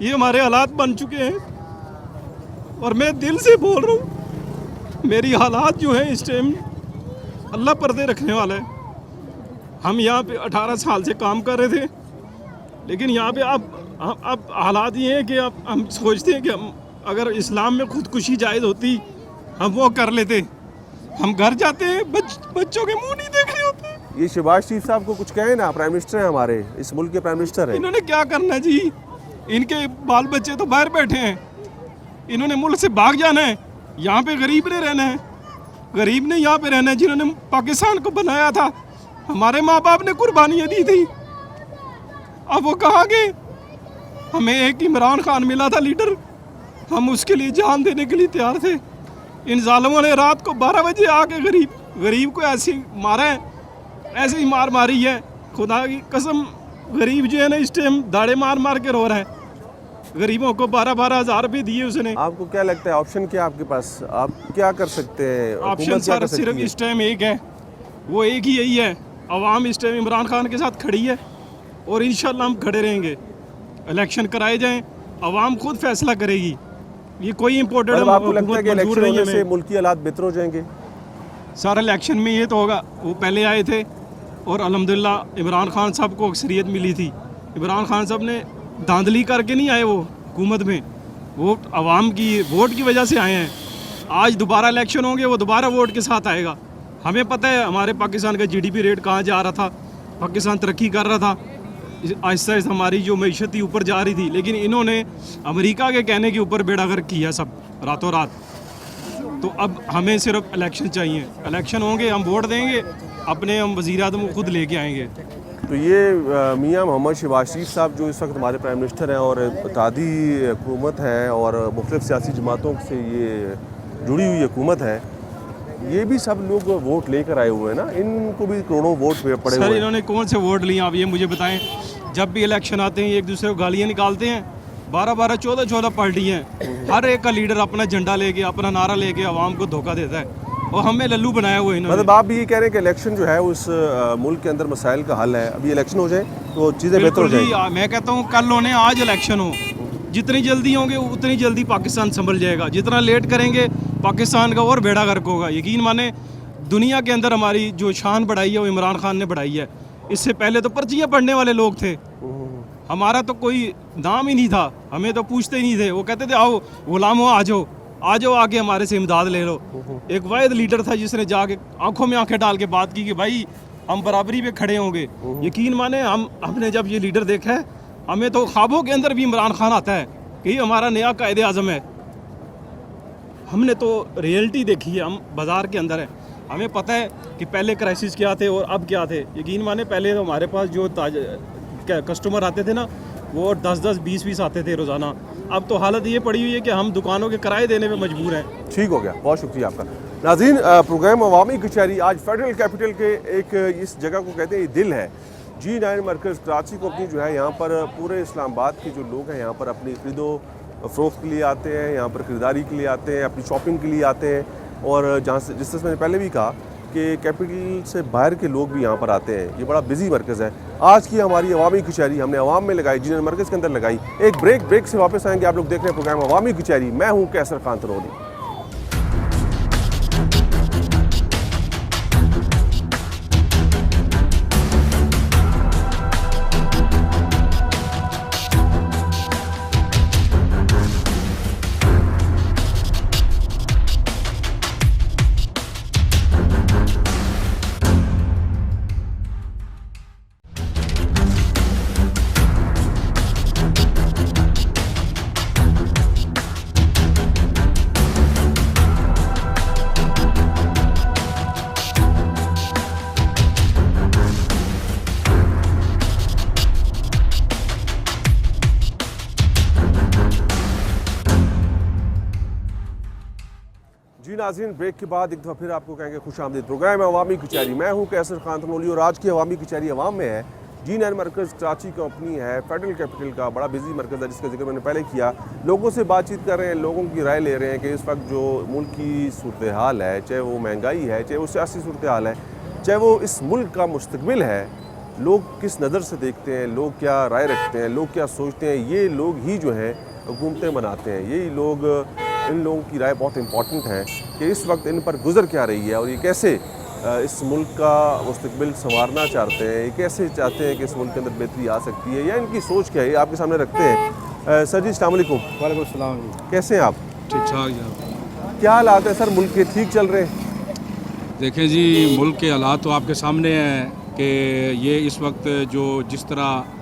ये हमारे हालात बन चुके हैं और मैं दिल से बोल रहा हूँ, मेरी हालात जो है इस टाइम अल्लाह पर्दे रखने वाला है। हम यहाँ पे 18 साल से काम कर रहे थे, लेकिन यहाँ पे अब हालात ये हैं कि अब हम सोचते हैं कि हम अगर इस्लाम में खुदकुशी जायज़ होती हम वो कर लेते। हम घर जाते हैं, बच्चों के मुंह नहीं देख रहे होते। ये शहबाज शरीफ साहब को कुछ कहें ना, प्राइम मिनिस्टर हैं हमारे, इस मुल्क के प्राइम मिनिस्टर हैं। इन्होंने क्या करना है जी, इनके बाल बच्चे तो बाहर बैठे हैं, इन्होंने मुल्क से भाग जाना है, यहाँ पे गरीब ने रहना है। गरीब ने यहाँ पे रहना है, जिन्होंने पाकिस्तान को बनाया था, हमारे माँ बाप ने कुर्बानियाँ दी थी, अब वो कहाँ गए? हमें एक इमरान खान मिला था लीडर, हम उसके लिए जान देने के लिए तैयार थे। इन जालिमों ने रात को 12 बजे आके गरीब को ऐसे मारा है, ऐसे ही मार मारी है। खुदा की कसम, गरीब जो है ना इस टाइम दाड़े मार मार के रो रहा है। गरीबों को 12-12 हज़ार रुपये दिए उसने। आपको क्या लगता है ऑप्शन क्या है आपके पास, आप क्या कर सकते हैं? ऑप्शन हुकूमत क्या सर कर सकती सिर्फ है? इस टाइम एक है, वो एक ही यही है, अवाम इस टाइम इमरान खान के साथ खड़ी है और इंशाल्लाह हम खड़े रहेंगे। इलेक्शन कराए जाएं, अवाम खुद फैसला करेगी। ये कोई इम्पोर्टेड मतलब आपको लगता है कि मंजूर इलेक्शन नहीं होने है से हमें। मुल्क की हालात बेहतर हो जाएंगे? सारा इलेक्शन में ये तो होगा, वो पहले आए थे और अल्हम्दुलिल्लाह इमरान खान साहब को अक्सरियत मिली थी। इमरान खान साहब ने धांधली करके नहीं आए वो हुकूमत में, वो आवाम की वोट की वजह से आए हैं। आज दोबारा इलेक्शन होंगे, वो दोबारा वोट के साथ आएगा। हमें पता है हमारे पाकिस्तान का GDP रेट कहाँ जा रहा था, पाकिस्तान तरक्की कर रहा था, आहिस्ता आहिस्ता हमारी जो मईशत थी ऊपर जा रही थी, लेकिन इन्होंने अमेरिका के कहने के ऊपर बेड़ा गर्क किया सब रातों रात। तो अब हमें सिर्फ इलेक्शन चाहिए, इलेक्शन होंगे हम वोट देंगे, अपने हम वज़ीर आज़म को खुद लेके आएंगे। तो ये मियां मोहम्मद शहबाज शरीफ साहब जो इस वक्त हमारे प्राइम मिनिस्टर हैं और इत्तेहादी हुकूमत है और मुख्तलिफ सियासी जमातों से ये जुड़ी हुई हुकूमत है, ये भी सब लोग वोट लेकर आए हुए हैं ना, इनको भी करोड़ों वोट पड़े सर हुए हैं। इन्होंने कौन से वोट लिए आप ये मुझे बताएं? जब भी इलेक्शन आते हैं एक दूसरे को गालियाँ निकालते हैं, 12-12, 14-14 पार्टी हैं, हर एक का लीडर अपना झंडा लेके अपना नारा लेके आवाम को धोखा देता है और हमें लल्लू बनाया हुआ इन्होंने। मतलब आप भी ये कह रहे हैं कि इलेक्शन जो है उस मुल्क के अंदर मसाइल का हल है, अभी इलेक्शन हो जाए तो चीज़ें बेहतर हो बिल्कुल जी, जाएंगी। मैं कहता हूँ कल होने आज इलेक्शन हो, जितनी जल्दी होंगे उतनी जल्दी पाकिस्तान संभल जाएगा। जितना लेट करेंगे पाकिस्तान का और बेड़ा गर्क होगा। यकीन माने दुनिया के अंदर हमारी जो शान बढ़ाई है वो इमरान खान ने बढ़ाई है। इससे पहले तो पर्चियाँ पढ़ने वाले लोग थे, हमारा तो कोई नाम ही नहीं था, हमें तो पूछते ही नहीं थे। वो कहते थे आओ गुलामो आ जाओ आके हमारे से इमदाद ले लो। एक वाहिद लीडर था जिसने जाके आंखों में आंखें डाल के बात की कि भाई हम बराबरी पे खड़े होंगे। यकीन माने हमने जब ये लीडर देखा है, हमें तो ख्वाबों के अंदर भी इमरान खान आता है कि हमारा नया कायदे आज़म है। हमने तो रियलिटी देखी है, हम बाज़ार के अंदर है, हमें पता है कि पहले क्राइसिस क्या थे और अब क्या थे। यकीन माने पहले तो हमारे पास जो कस्टमर आते थे ना वो 10-10, 20-20 आते थे रोज़ाना। अब तो हालत ये पड़ी हुई है कि हम दुकानों के किराए देने में मजबूर हैं। ठीक हो गया, बहुत शुक्रिया आपका। नाज़रीन, प्रोग्राम अवामी कचहरी आज फेडरल कैपिटल के एक इस जगह को कहते हैं ये दिल है, G9 मरकज़ कराची को अपनी जो है यहाँ पर पूरे इस्लामाबाद के जो लोग हैं यहाँ पर अपनी खरीदो फ़रोख्त के लिए आते हैं, यहाँ पर ख़रीदारी के लिए आते हैं, अपनी शॉपिंग के लिए आते हैं। और जहाँ से जिस तरह से मैंने पहले भी कहा कि कैपिटल से बाहर के लोग भी यहाँ पर आते हैं। ये बड़ा बिजी मरकज़ है। आज की हमारी अवामी कचहरी हमने अवाम में लगाई, जीनन मरकज़ के अंदर लगाई। एक ब्रेक से वापस आएंगे। आप लोग देख रहे हैं प्रोग्राम अवामी कचहरी। मैं हूँ कैसर खान तनोली। जी नाज़रीन, ब्रेक के बाद एक दफ़ा फिर आपको कहेंगे खुश आमदीद। प्रोग्राम है अवामी कचहरी। मैं हूँ कैसर खान तनोली और आज की अवामी कचहरी अवाम में है। जीनन मरकज़ कराची कंपनी है, फेडरल कैपिटल का बड़ा बिजी मरकज़ है जिसका जिक्र मैंने पहले किया। लोगों से बातचीत कर रहे हैं, लोगों की राय ले रहे हैं कि इस वक्त जो मुल्क की सूरत हाल है, चाहे वो महंगाई है, चाहे वो सियासी सूरत हाल है, चाहे वो इस मुल्क का मुस्तकबिल है, लोग किस नज़र से देखते हैं, लोग क्या राय रखते हैं, लोग क्या सोचते हैं, ये लोग ही जो हैं हुकूमतें बनाते हैं। यही लोग, इन लोगों की राय बहुत इंपॉर्टेंट है कि इस वक्त इन पर गुजर क्या रही है और ये कैसे इस मुल्क का मुस्तकबिल संवारना चाहते हैं, ये कैसे चाहते हैं कि इस मुल्क के अंदर बेहतरी आ सकती है, या इनकी सोच क्या है, ये आपके सामने रखते हैं। सर जी अस्सलाम वालेकुम। वालेकुम सलाम जी। कैसे हैं आप? ठीक ठाक जी। क्या हालात है सर मुल्क के? ठीक चल रहे हैं? देखें जी, मुल्क के हालात तो आपके सामने हैं कि ये इस वक्त जो जिस तरह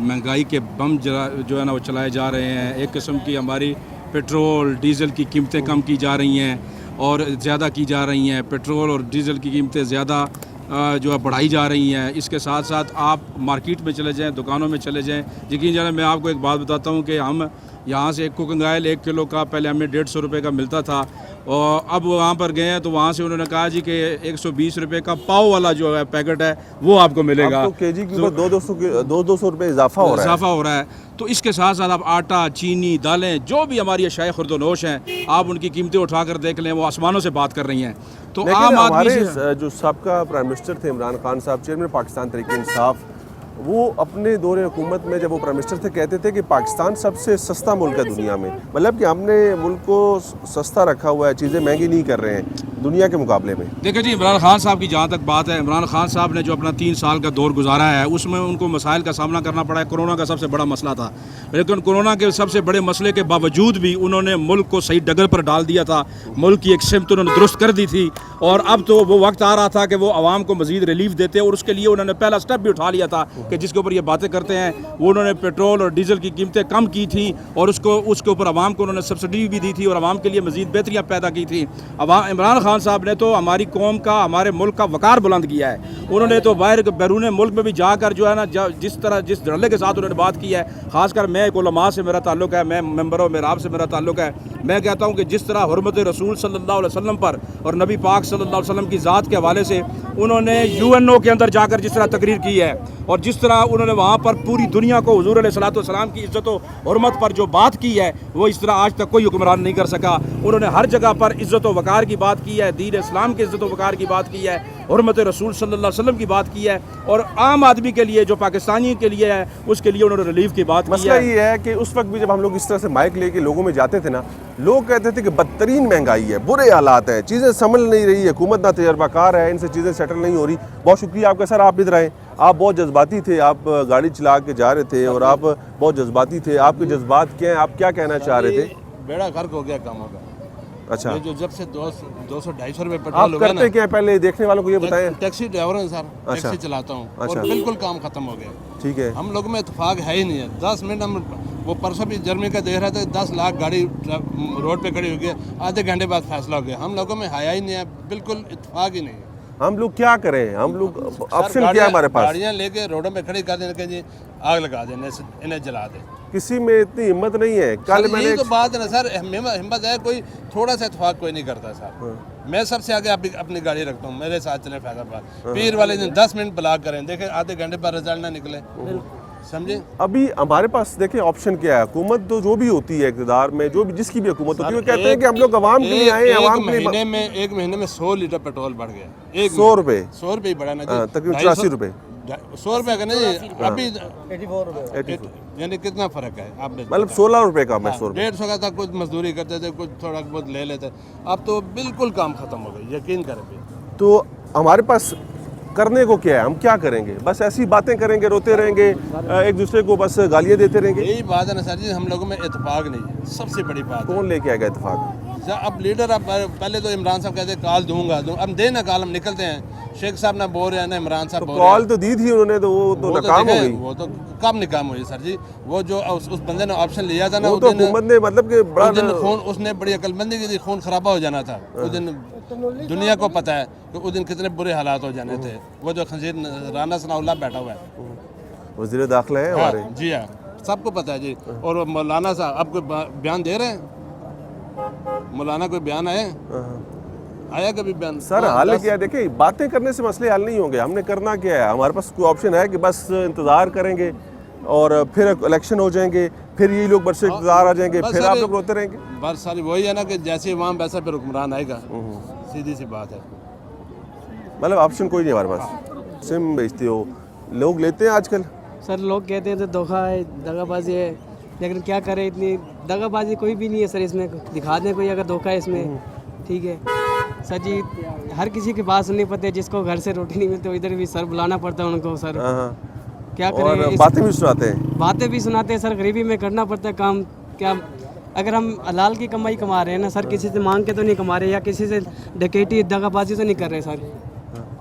महंगाई के बम जो है ना वो चलाए जा रहे हैं। एक किस्म की हमारी पेट्रोल डीज़ल की कीमतें कम की जा रही हैं और ज़्यादा की जा रही हैं। पेट्रोल और डीज़ल की कीमतें ज़्यादा जो है बढ़ाई जा रही हैं। इसके साथ साथ आप मार्केट में चले जाएं, दुकानों में चले जाएं, यकीन जाने मैं आपको एक बात बताता हूं कि हम यहाँ से एक कुकिंग ऑयल 1 किलो का पहले हमें 150 रुपये का मिलता था और अब वहाँ पर गए हैं तो वहाँ से उन्होंने कहा जी कि 120 रुपये का पाव वाला जो है पैकेट है वो आपको मिलेगा। तो केजी के ऊपर 200 रुपये इजाफा हो रहा है। तो इसके साथ साथ आप आटा, चीनी, दालें, जो भी हमारी अशाए खुर्दोनोश हैं, आप उनकी कीमतें उठा कर देख लें, वो आसमानों से बात कर रही हैं। तो आम आदमी से जो सबका प्राइम मिनिस्टर थे इमरान खान साहब, चेयरमैन पाकिस्तान तहरीक इंसाफ, वो अपने दौरे हुकूमत में जब वो प्राइम मिनिस्टर थे कहते थे कि पाकिस्तान सबसे सस्ता मुल्क है दुनिया में। मतलब कि हमने मुल्क को सस्ता रखा हुआ है, चीज़ें महंगी नहीं कर रहे हैं दुनिया के मुकाबले में। देखिए जी, इमरान खान साहब की जहाँ तक बात है, इमरान खान साहब ने जो अपना 3 साल का दौर गुजारा है उसमें उनको मसाइल का सामना करना पड़ा है। कोरोना का सबसे बड़ा मसला था, लेकिन कोरोना के सबसे बड़े मसले के बावजूद भी उन्होंने मुल्क को सही डगर पर डाल दिया था। मुल्क की एक सिमत उन्होंने दुरुस्त कर दी थी और अब तो वो वक्त आ रहा था कि वो आवाम को मज़ीद रिलीफ देते और उसके लिए उन्होंने पहला स्टेप भी उठा लिया था कि जिसके ऊपर ये बातें करते हैं। वो उन्होंने पेट्रोल और डीज़ल की कीमतें कम की थी और उसके ऊपर आवाम को उन्होंने सब्सिडी भी दी थी और आवाम के लिए मज़ीद बेहतरियाँ पैदा की थी। इमरान खान साहब ने तो हमारी कौम का, हमारे मुल्क का वकार बुलंद किया है। उन्होंने तो बाहर बैरून मुल्क में भी जाकर जो है ना, जिस धड़ल्ले के साथ उन्होंने बात की है, ख़ासकर मैं एक उलमा से मेरा ताल्लुक़ है, मैं मेंबर मेराब से मेरा ताल्लुक़ है, मैं कहता हूँ कि जिस तरह हुर्मत रसूल सल्लल्लाहु अलैहि वसल्लम पर और नबी पाक सल्लल्लाहु अलैहि वसल्लम की ज़ात के हवाले से उन्होंने UNO के अंदर जाकर जिस तरह तकरीर की है और जिस तरह उन्होंने वहाँ पर पूरी दुनिया को हुज़ूर अलैहिस्सलाम की इज़्ज़त व हुर्मत पर जो बात की है, वो इस तरह आज तक कोई हुक्मरान नहीं कर सका। उन्होंने हर जगह पर इज़्ज़त व वक़ार की बात की है, दीन इस्लाम के इज़्ज़त व वक़ार की बात की है, हुर्मत रसूल सल्लल्लाहु अलैहि वसल्लम की बात की है और आम आदमी के लिए जो पाकिस्तानी के लिए है उसके लिए उन्होंने रिलीफ की बात की है। मसला ये है कि उस वक्त भी जब हम लोग इस तरह से माइक लेके लोगों में जाते थे ना, लोग कहते थे कि बदतरीन महंगाई है, बुरे हालात हैं, चीज़ें संभल नहीं रही है, हुकूमत ना तजर्बाकार है, इनसे चीज़ें सेटल नहीं हो रही। बहुत शुक्रिया आपका सर, आप इधर आए। आप बहुत जज्बाती थे, आप गाड़ी चला के जा रहे थे और आप बहुत जज्बाती थे। आपके जज्बात क्या हैं, आप क्या कहना चाह रहे थे? बेड़ा गर्क हो गया काम होगा। अच्छा, ये जो जब से 200-250 रुपये आप पेट्रोल हो गया करते क्या? पहले देखने वालों को ये बताएं। टैक्सी ड्राइवर हूँ सर, अच्छा। टैक्सी चलाता हूँ अच्छा। और बिल्कुल काम खत्म हो गया। ठीक है, हम लोगों में इत्तेफाक है ही नहीं है। 10 मिनट हम वो परसों भी जर्मनी का देख रहे थे, 10 लाख गाड़ी रोड पे खड़ी हो गई, आधे घंटे बाद फैसला हो गया। हम लोगों में हया ही नहीं है, बिल्कुल इत्तेफाक ही नहीं है। हम लोग क्या करें? हम लोग ऑप्शन क्या है हमारे पास? गाड़ियाँ लेके रोडों पे खड़ी कर देने के जी आग लगा देने, इन्हें जला दे। किसी में इतनी हिम्मत नहीं है। कल मैंने यही तो बात है ना सर, हिम्मत है, कोई थोड़ा सा इत्तेफाक कोई नहीं करता सर। मैं सबसे आगे अपनी गाड़ी रखता हूँ, मेरे साथ चले फैजाबाद। पीर वाले दिन 10 मिनट ब्लॉक करें, देखें आधे घंटे पर रिजल्ट ना निकले। समझे। अभी हमारे पास देखिए ऑप्शन क्या है, हुकूमत तो जो भी होती है इक़्तिदार में, जो भी जिसकी भी हुकूमत होती है, वो कहते हैं कि हम लोग अवाम के लिए आए हैं, अवाम के लिए। एक महीने में 100 लीटर पेट्रोल बढ़ गया। 100 रुपए, 100 रुपये बढ़ा ना जी, तकरीबन 84 रुपए, 100 रुपये का नहीं अभी 84 यानी कितना फ़र्क है आप मतलब 16 रुपए का। मैं 100 रुपए 150 का था, कुछ मजदूरी करते थे, कुछ थोड़ा बहुत ले लेते, अब तो बिल्कुल काम ख़त्म हो गई, यकीन करें। तो हमारे पास करने को क्या है, हम क्या करेंगे? बस ऐसी बातें करेंगे, रोते रहेंगे, एक दूसरे को बस गालियाँ देते रहेंगे। यही बात है ना सर जी, हम लोगों में इत्तेफाक नहीं है, सबसे बड़ी बात। कौन लेके आएगा इत्तेफाक? अब लीडर, अब पहले तो इमरान साहब कहते कॉल दूंगा, अब देना कॉल, हम निकलते हैं। शेख साहब ना बोल रहे हैं ना इमरान साहब बोल रहे हैं। कॉल तो दी थी उन्होंने, तो वो तो नाकाम हो गई। वो तो कब नाकाम हुई सर जी? वो जो उस बंदे ने ऑप्शन लिया था ना, वो तो हुकूमत ने मतलब कि बड़ा खून, उसने बड़ी अकलमंदी की थी, खून खराबा हो जाना था उस दिन। दुनिया को पता है कि उस दिन कितने बुरे हालात हो जाने थे। वो जो खंजीर राना सनाउल्लाह बैठा हुआ है, वज़ीर दाखिला है हमारे। जी हाँ, सबको पता है जी। और मौलाना साहब आपको बयान दे रहे हैं, मौलाना कोई बयान आया कभी बयान? सर हाल क्या है, देखिए बातें करने से मसले हल नहीं होंगे। हमने करना क्या है, हमारे पास कोई ऑप्शन है कि बस इंतज़ार करेंगे और फिर इलेक्शन हो जाएंगे, फिर यही लोग बरसे इंतज़ार आ जाएंगे, फिर आप लोग रोते रहेंगे। बस सारी वही है ना कि जैसे वहाँ वैसा फिर हुक्मरान आएगा, सीधी सी बात है। मतलब ऑप्शन कोई नहीं हमारे पास। सिम बेचते हो, लोग लेते हैं आजकल। सर लोग कहते हैं तो धोखा है, दगाबाजी है, लेकिन क्या करें, इतनी दगाबाजी कोई भी नहीं है सर इसमें। दिखा दें कोई अगर धोखा है इसमें, ठीक है सर जी। हर किसी की बात सुननी पड़ती है, जिसको घर से रोटी नहीं मिलती वो इधर भी सर बुलाना पड़ता है उनको सर। क्या करें, बातें भी सुनाते हैं, बातें भी सुनाते हैं सर। गरीबी में करना पड़ता है काम। क्या अगर हम हलाल की कमाई कमा रहे हैं ना सर, किसी से मांग के तो नहीं कमा रहे, या किसी से डकैती दगाबाजी तो नहीं कर रहे सर।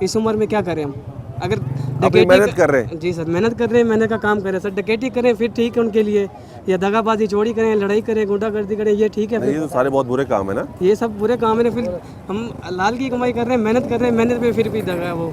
इस उम्र में क्या करें हम? अगर मेहनत कर रहे हैं। जी सर, मेहनत कर रहे हैं, मेहनत का काम कर रहे हैं सर। डकैती करें फिर ठीक है उनके लिए, या दगाबाजी चोरी करें, लड़ाई करें, गुंडागर्दी करें, ये ठीक है। ये तो सारे बहुत बुरे काम है ना, ये सब बुरे काम है ना। फिर हम हलाल की कमाई कर रहे हैं, मेहनत कर रहे हैं, मेहनत में फिर भी दगा है वो।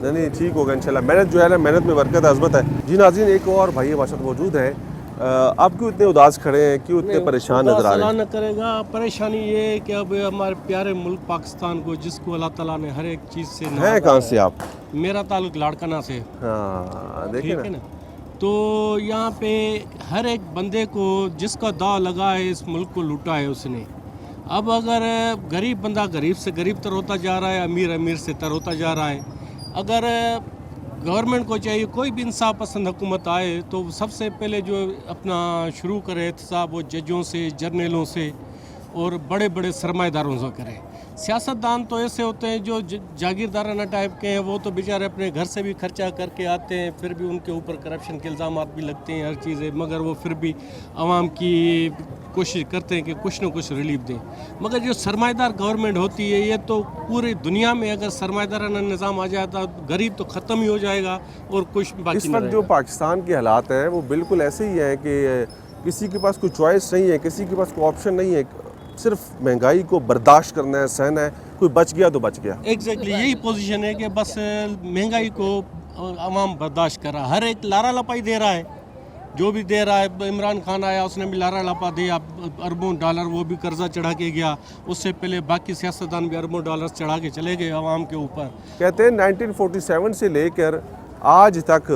नहीं ठीक होगा इंशाल्लाह। मेहनत जो है ना, मेहनत में बरकत अज़मत है। जी नाज़रीन, एक और भाई हमारे साथ मौजूद है। आप क्यों इतने उदास खड़े हैं, क्यों इतने परेशान नजर आ रहे हैं? न करेगा, परेशानी ये है कि अब हमारे प्यारे मुल्क पाकिस्तान को, जिसको अल्लाह ताला ने हर एक चीज़ से हैं। कहाँ से आप? मेरा ताल्लुक लाड़काना से। हाँ देखिए ना, तो यहाँ पे हर एक बंदे को जिसका दाव लगा है, इस मुल्क को लूटा है उसने। अब अगर गरीब बंदा गरीब से गरीब तर होता जा रहा है, अमीर अमीर से तर होता जा रहा है। अगर गवर्नमेंट को चाहिए कोई भी इंसाफ पसंद हुकूमत आए तो सबसे पहले जो अपना शुरू करे एहतसाब, वो जजों से, जर्नलों से और बड़े बड़े सरमाएदारों से करे। सियासतदान तो ऐसे होते हैं जो जागीरदाराना टाइप के हैं, वो तो बेचारे अपने घर से भी खर्चा करके आते हैं, फिर भी उनके ऊपर करप्शन के इल्ज़ाम भी लगते हैं, हर चीज़ है, मगर वो फिर भी आवाम की कोशिश करते हैं कि कुछ न कुछ रिलीफ दें। मगर जो सरमाएदार गवर्नमेंट होती है, ये तो पूरी दुनिया में अगर सरमाएदाराना निज़ाम आ जाए तो गरीब तो ख़त्म ही हो जाएगा और कुछ बाकी इस वक्त जो पाकिस्तान के हालात हैं वो बिल्कुल ऐसे ही हैं कि किसी के पास कोई चॉइस नहीं है, किसी के पास कोई ऑप्शन नहीं है, सिर्फ महंगाई को बर्दाश्त करना है, सहना है। कोई बच गया तो बच गया। एग्जैक्टली यही पोजीशन है कि बस महंगाई को आवाम बर्दाश्त कर रहा है, हर एक लारा लपाई दे रहा है, जो भी दे रहा है। इमरान खान आया, उसने भी लारा लपा दिया, अरबों डॉलर वो भी कर्जा चढ़ा के गया। उससे पहले बाकी सियासतदान भी अरबों डॉलर चढ़ा के चले गए आवाम के ऊपर। कहते हैं 1947 से लेकर आज तक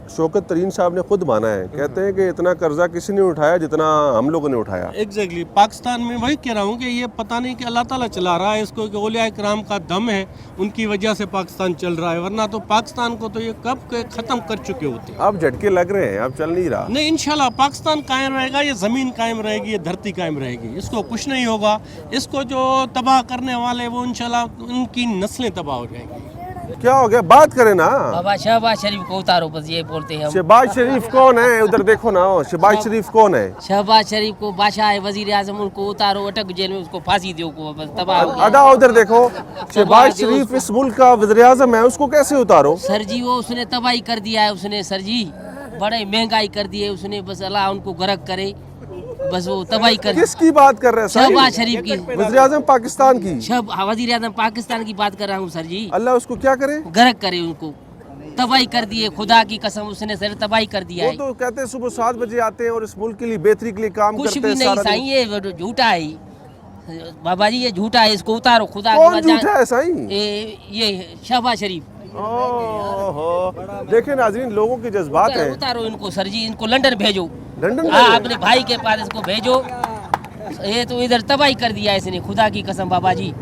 शौकत तरीन साहब ने खुद माना है, कहते हैं कि इतना कर्जा किसी ने उठाया जितना हम लोगों ने उठाया। एग्जैक्टली पाकिस्तान में वही कह रहा हूँ कि ये पता नहीं कि अल्लाह ताला चला रहा है इसको, कि औलिया किराम का दम है, उनकी वजह से पाकिस्तान चल रहा है, वरना तो पाकिस्तान को तो ये कब के ख़त्म कर चुके होते। अब झटके लग रहे हैं, अब चल नहीं रहा। नहीं, इंशाल्लाह पाकिस्तान कायम रहेगा, ये ज़मीन कायम रहेगी, ये धरती कायम रहेगी, इसको कुछ नहीं होगा। इसको जो तबाह करने वाले वो इंशाल्लाह उनकी नस्लें तबाह हो जाएंगी। क्या हो गया, बात करें ना। बाबा शहबाज शरीफ को उतारो, बस ये बोलते हैं। शहबाज शरीफ कौन है? उधर देखो ना, शहबाज शरीफ कौन है? शहबाज शरीफ को बादशाह है, वजीर आजम, उनको उतारो, अटक जेल में उसको फांसी दो, को बस तबाह हो गया। अदा उधर देखो, शहबाज शरीफ इस मुल्क का वजीर आजम है, उसको कैसे उतारो? सर जी वो उसने तबाही कर दिया है, उसने सर जी बड़े महंगाई कर दी है उसने, बस अल्लाह उनको गर्क करे, बस वो तबाही कर। किसकी बात कर रहे हैं? शहबाज शरीफ की, वज़ीर आज़म पाकिस्तान की। वज़ीर आज़म पाकिस्तान की बात कर रहा हूँ सर जी। अल्लाह उसको क्या करे? गर्क करे, उनको तबाही कर दिए, खुदा की कसम उसने सर तबाही कर दिया है। वो तो कहते हैं सुबह 7 बजे आते हैं और इस मुल्क के लिए बेहतरी के लिए काम करते हैं। कुछ भी नहीं साईं, ये झूठा है बाबा जी, ये झूठा है, इसको उतारो खुदा कौन झूठा है साईं? ये शहबाज शरीफ ओहो, देखें नाज़रीन, लोगों के जज्बात हैं। उतारो इनको सर जी, इनको लंदन भेजो। लंदन हाँ, अपने भाई के पास इसको भेजो। ये तो इधर तबाही कर दिया इसने, खुदा की कसम बाबा जी।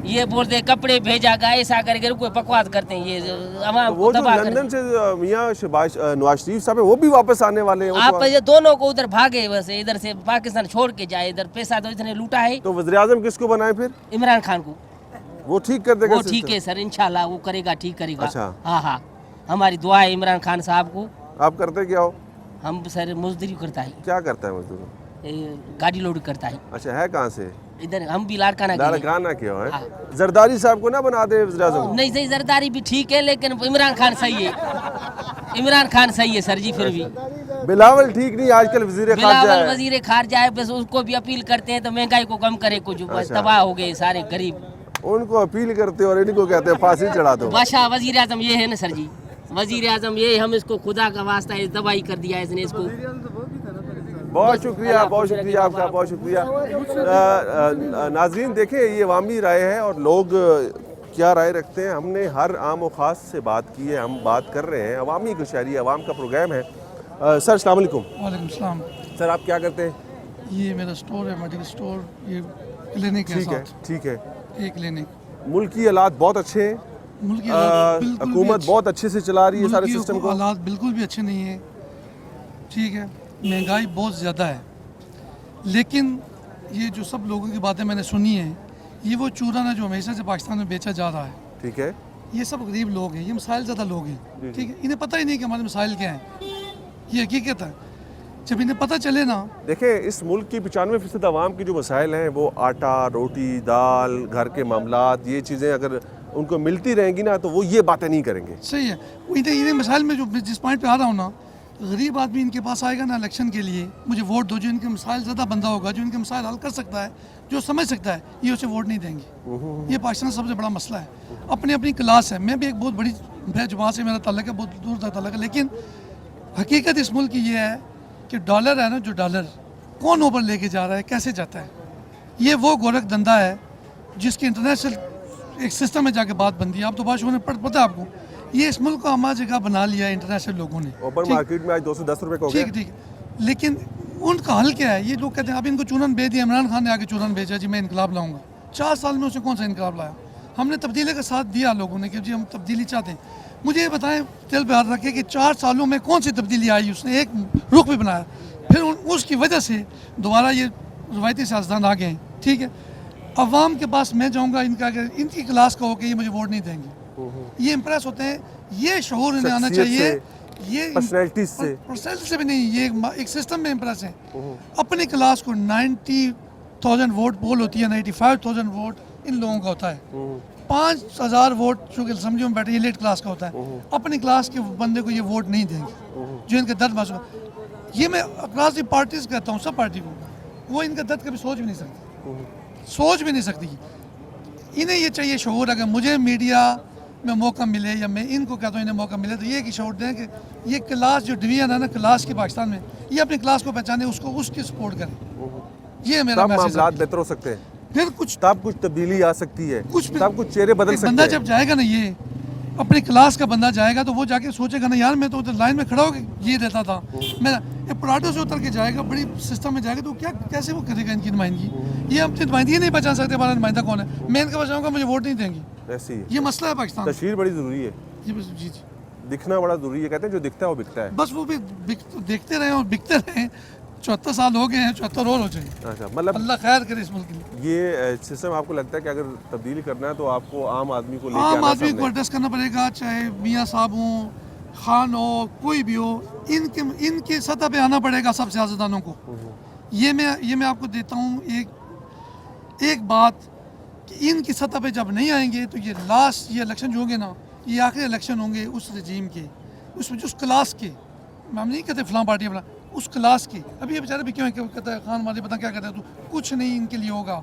ये बोलते कपड़े भेजा गया, ऐसा करके कोई बकवास करते हैं ये तो वो जो लंदन से मियां शहबाज नवाज शरीफ साहब है वो भी वापस आने वाले हैं। आप ये दोनों को उधर भागे, बस इधर से पाकिस्तान छोड़ के जाए, इधर पैसा तो इतने लूटा है। तो वज़ीर आज़म किसको बनाए फिर? इमरान खान को। वो ठीक कर देगा? वो ठीक है सर, इंशाल्लाह वो करेगा, ठीक करेगा। अच्छा। हाँ हाँ, हमारी दुआ है इमरान खान साहब को। आप करते क्या हो? हम सर मजदूरी करता है। क्या करता है मजदूर? गाड़ी लोड करता है। अच्छा, है कहाँ से? इधर हम भी लाड़काना क्यों है? जरदारी साहब को ना बना दे वज़ीर आज़म? नहीं सही, जरदारी भी ठीक है लेकिन इमरान खान सही है। इमरान खान सही है सर जी। फिर भी बिलावल ठीक नहीं, आजकल वजीर खारजा है, बस उसको भी अपील करते हैं तो महंगाई को कम करे कुछ। बस तबाह हो गए सारे गरीब। उनको अपील करते और इनको कहते हैं फांसी चढ़ा दो। बादशाह वजीर आज़म ये है ना सर जी, वजीर आज़म ये, हम इसको खुदा का वास्ता है दवाई कर दिया इसने इसको। बहुत शुक्रिया आपका, बहुत शुक्रिया। नाजरीन देखें, ये अवामी राय है और लोग क्या राय रखते हैं। हमने हर आम और ख़ास से बात की है, हम बात कर रहे हैं अवामी कचहरी, अवाम का प्रोग्राम है। सर अस्सलाम वालेकुम। वालेकुम सलाम। सर आप क्या करते हैं? ये मेरा स्टोर है, मेडिकल स्टोर, ये क्लिनिक है। ठीक है। एक क्लिनिक। मुल्क की हालात बहुत अच्छे हैं, मुल्क की हालात हुकूमत बहुत अच्छे से चला रही है सारे सिस्टम को। हालात बिल्कुल भी अच्छे नहीं है, ठीक है, महंगाई बहुत ज़्यादा है। लेकिन ये जो सब लोगों की बातें मैंने सुनी है, ये वो चूरन है जो हमेशा से पाकिस्तान में बेचा जा रहा है। ठीक है। ये सब गरीब लोग हैं, ये मसाइल ज़्यादा लोग हैं, ठीक है, इन्हें पता ही नहीं कि हमारे मसाइल क्या हैं। ये हकीकत है, जब इन्हें पता चले ना। देखें, इस मुल्क की 95% आवाम की जो मसाइल हैं वो आटा, रोटी, दाल, घर के मामलात, ये चीज़ें अगर उनको मिलती रहेंगी ना तो वो ये बातें नहीं करेंगे। सही है। इन्हें मसाइल में जो जिस पॉइंट पे आ रहा हूँ ना, गरीब आदमी इनके पास आएगा ना इलेक्शन के लिए, मुझे वोट दो, जो इनके मसाइल ज़्यादा बंदा होगा, जो इनके मसाइल हल कर सकता है, जो समझ सकता है, ये उसे वोट नहीं देंगे। ये पाकिस्तान सबसे बड़ा मसला है। अपनी अपनी क्लास है। मैं भी एक बहुत बड़ी जमात से मेरा ताल्लुक है, बहुत दूर तक ताल्लुक है, लेकिन हकीकत इस मुल्क की ये है कि डॉलर है ना, जो डॉलर कौन ऊपर लेके जा रहा है, कैसे जाता है, ये वो गोरख धंधा है जिसकी इंटरनेशनल एक सिस्टम में जाके बात बनती है। आप तो बादशाह ने पता है आपको, ये इस मुल्क को हमारा जगह बना लिया है इंटरनेशनल लोगों ने। ओपन मार्केट में आज 210 रुपए हो गया। ठीक, लेकिन उनका हल क्या है? ये लोग कहते हैं अब इनको चूरन भेज दिया, इमरान खान ने आके चूरन भेजा जी मैं इनकलाब लाऊंगा। 4 साल में उसने कौन सा इनकलाब लाया? हमने तब्दीली का साथ दिया लोगों ने कि जी हम तब्दीली चाहते हैं। मुझे ये बताएं, दिल पे हाथ रखे कि 4 सालों में कौन सी तब्दीली आई? उसने एक रुख भी बनाया, फिर उसकी वजह से दोबारा ये रवायती सियासतदान आ गए हैं, ठीक है। अवाम के पास मैं जाऊँगा, इनकी क्लास का हो कि ये मुझे वोट नहीं देंगे, ये इम्प्रेस होते हैं, ये शऊर इन्हें आना चाहिए। ये पर्सनैलिटी से भी नहीं, ये एक सिस्टम में इम्प्रेस है। अपनी क्लास को 90,000 वोट पोल होती है, 95,000 वोट इन लोगों का होता है, 5,000 वोट चूँकि समझो में बैठे एलिट क्लास का होता है। अपनी क्लास के बंदे को ये वोट नहीं देंगे जो इनके दर्द महसूस। ये मैं क्लास की पार्टीज कहता हूँ, सब पार्टी को, वो इनका दर्द कभी सोच भी नहीं सकती, इन्हें ये चाहिए शऊर। अगर मुझे मीडिया में मौका मिले या मैं इनको कहता हूँ इन्हें मौका मिले तो ये कि शऊर दें कि ये क्लास जो डिवीजन है ना क्लास की पाकिस्तान में, ये अपनी क्लास को पहचाने, उसको उसकी सपोर्ट करें। ये मेरा मैसेज है। बेहतर हो सकते हैं, फिर कुछ तब्दीली आ सकती है, कुछ चेहरे बदल सकते हैं। बंदा जब जाएगा ना, ये अपनी क्लास का बंदा जाएगा तो वो जाके सोचेगा ना यार मैं तो उधर लाइन में खड़ा होकर ये देता था, मैं ये पराठों से उतर के जाएगा, बड़ी सिस्टम में जाएगा तो क्या कैसे वो करेगा इनकी नुमाइंदगी? ये अपनी नुमाइंदगी नहीं पहचान सकते हमारा नुमाइंदा कौन है। मैं इनका बचाऊंगा, मुझे वोट नहीं देंगी, ऐसी ये मसला है पाकिस्तान। तशहीर बड़ी ज़रूरी है, जी, दिखना बड़ा ज़रूरी है। कहते हैं जो दिखता है वो बिकता है। बस वो भी देखते रहे और बिकते रहे। 74 साल हो गए हैं, 74 और हो जाए। अच्छा, मतलब अल्लाह खैर करे इस मुल्क के लिए। ये सिस्टम आपको लगता है कि अगर तब्दीली करना है तो आपको आम आदमी को आम आदमी को एड्रेस करना पड़ेगा, चाहे मियाँ साहब हों, खान हो, कोई भी हो, इनके सतह पे आना पड़ेगा सब सियासतदानों को। ये मैं आपको देता हूँ एक बात कि इनकी सतह पे जब नहीं आएंगे तो ये इलेक्शन जो होंगे ना, ये आखिरी इलेक्शन होंगे उस रजीम के, उसमें उस क्लास के, हम नहीं कहते फलां पार्टी अपना, उस क्लास के। अभी ये बेचारे भी क्यों कहता है खान माली पता क्या कहता है, तो कुछ नहीं इनके लिए होगा।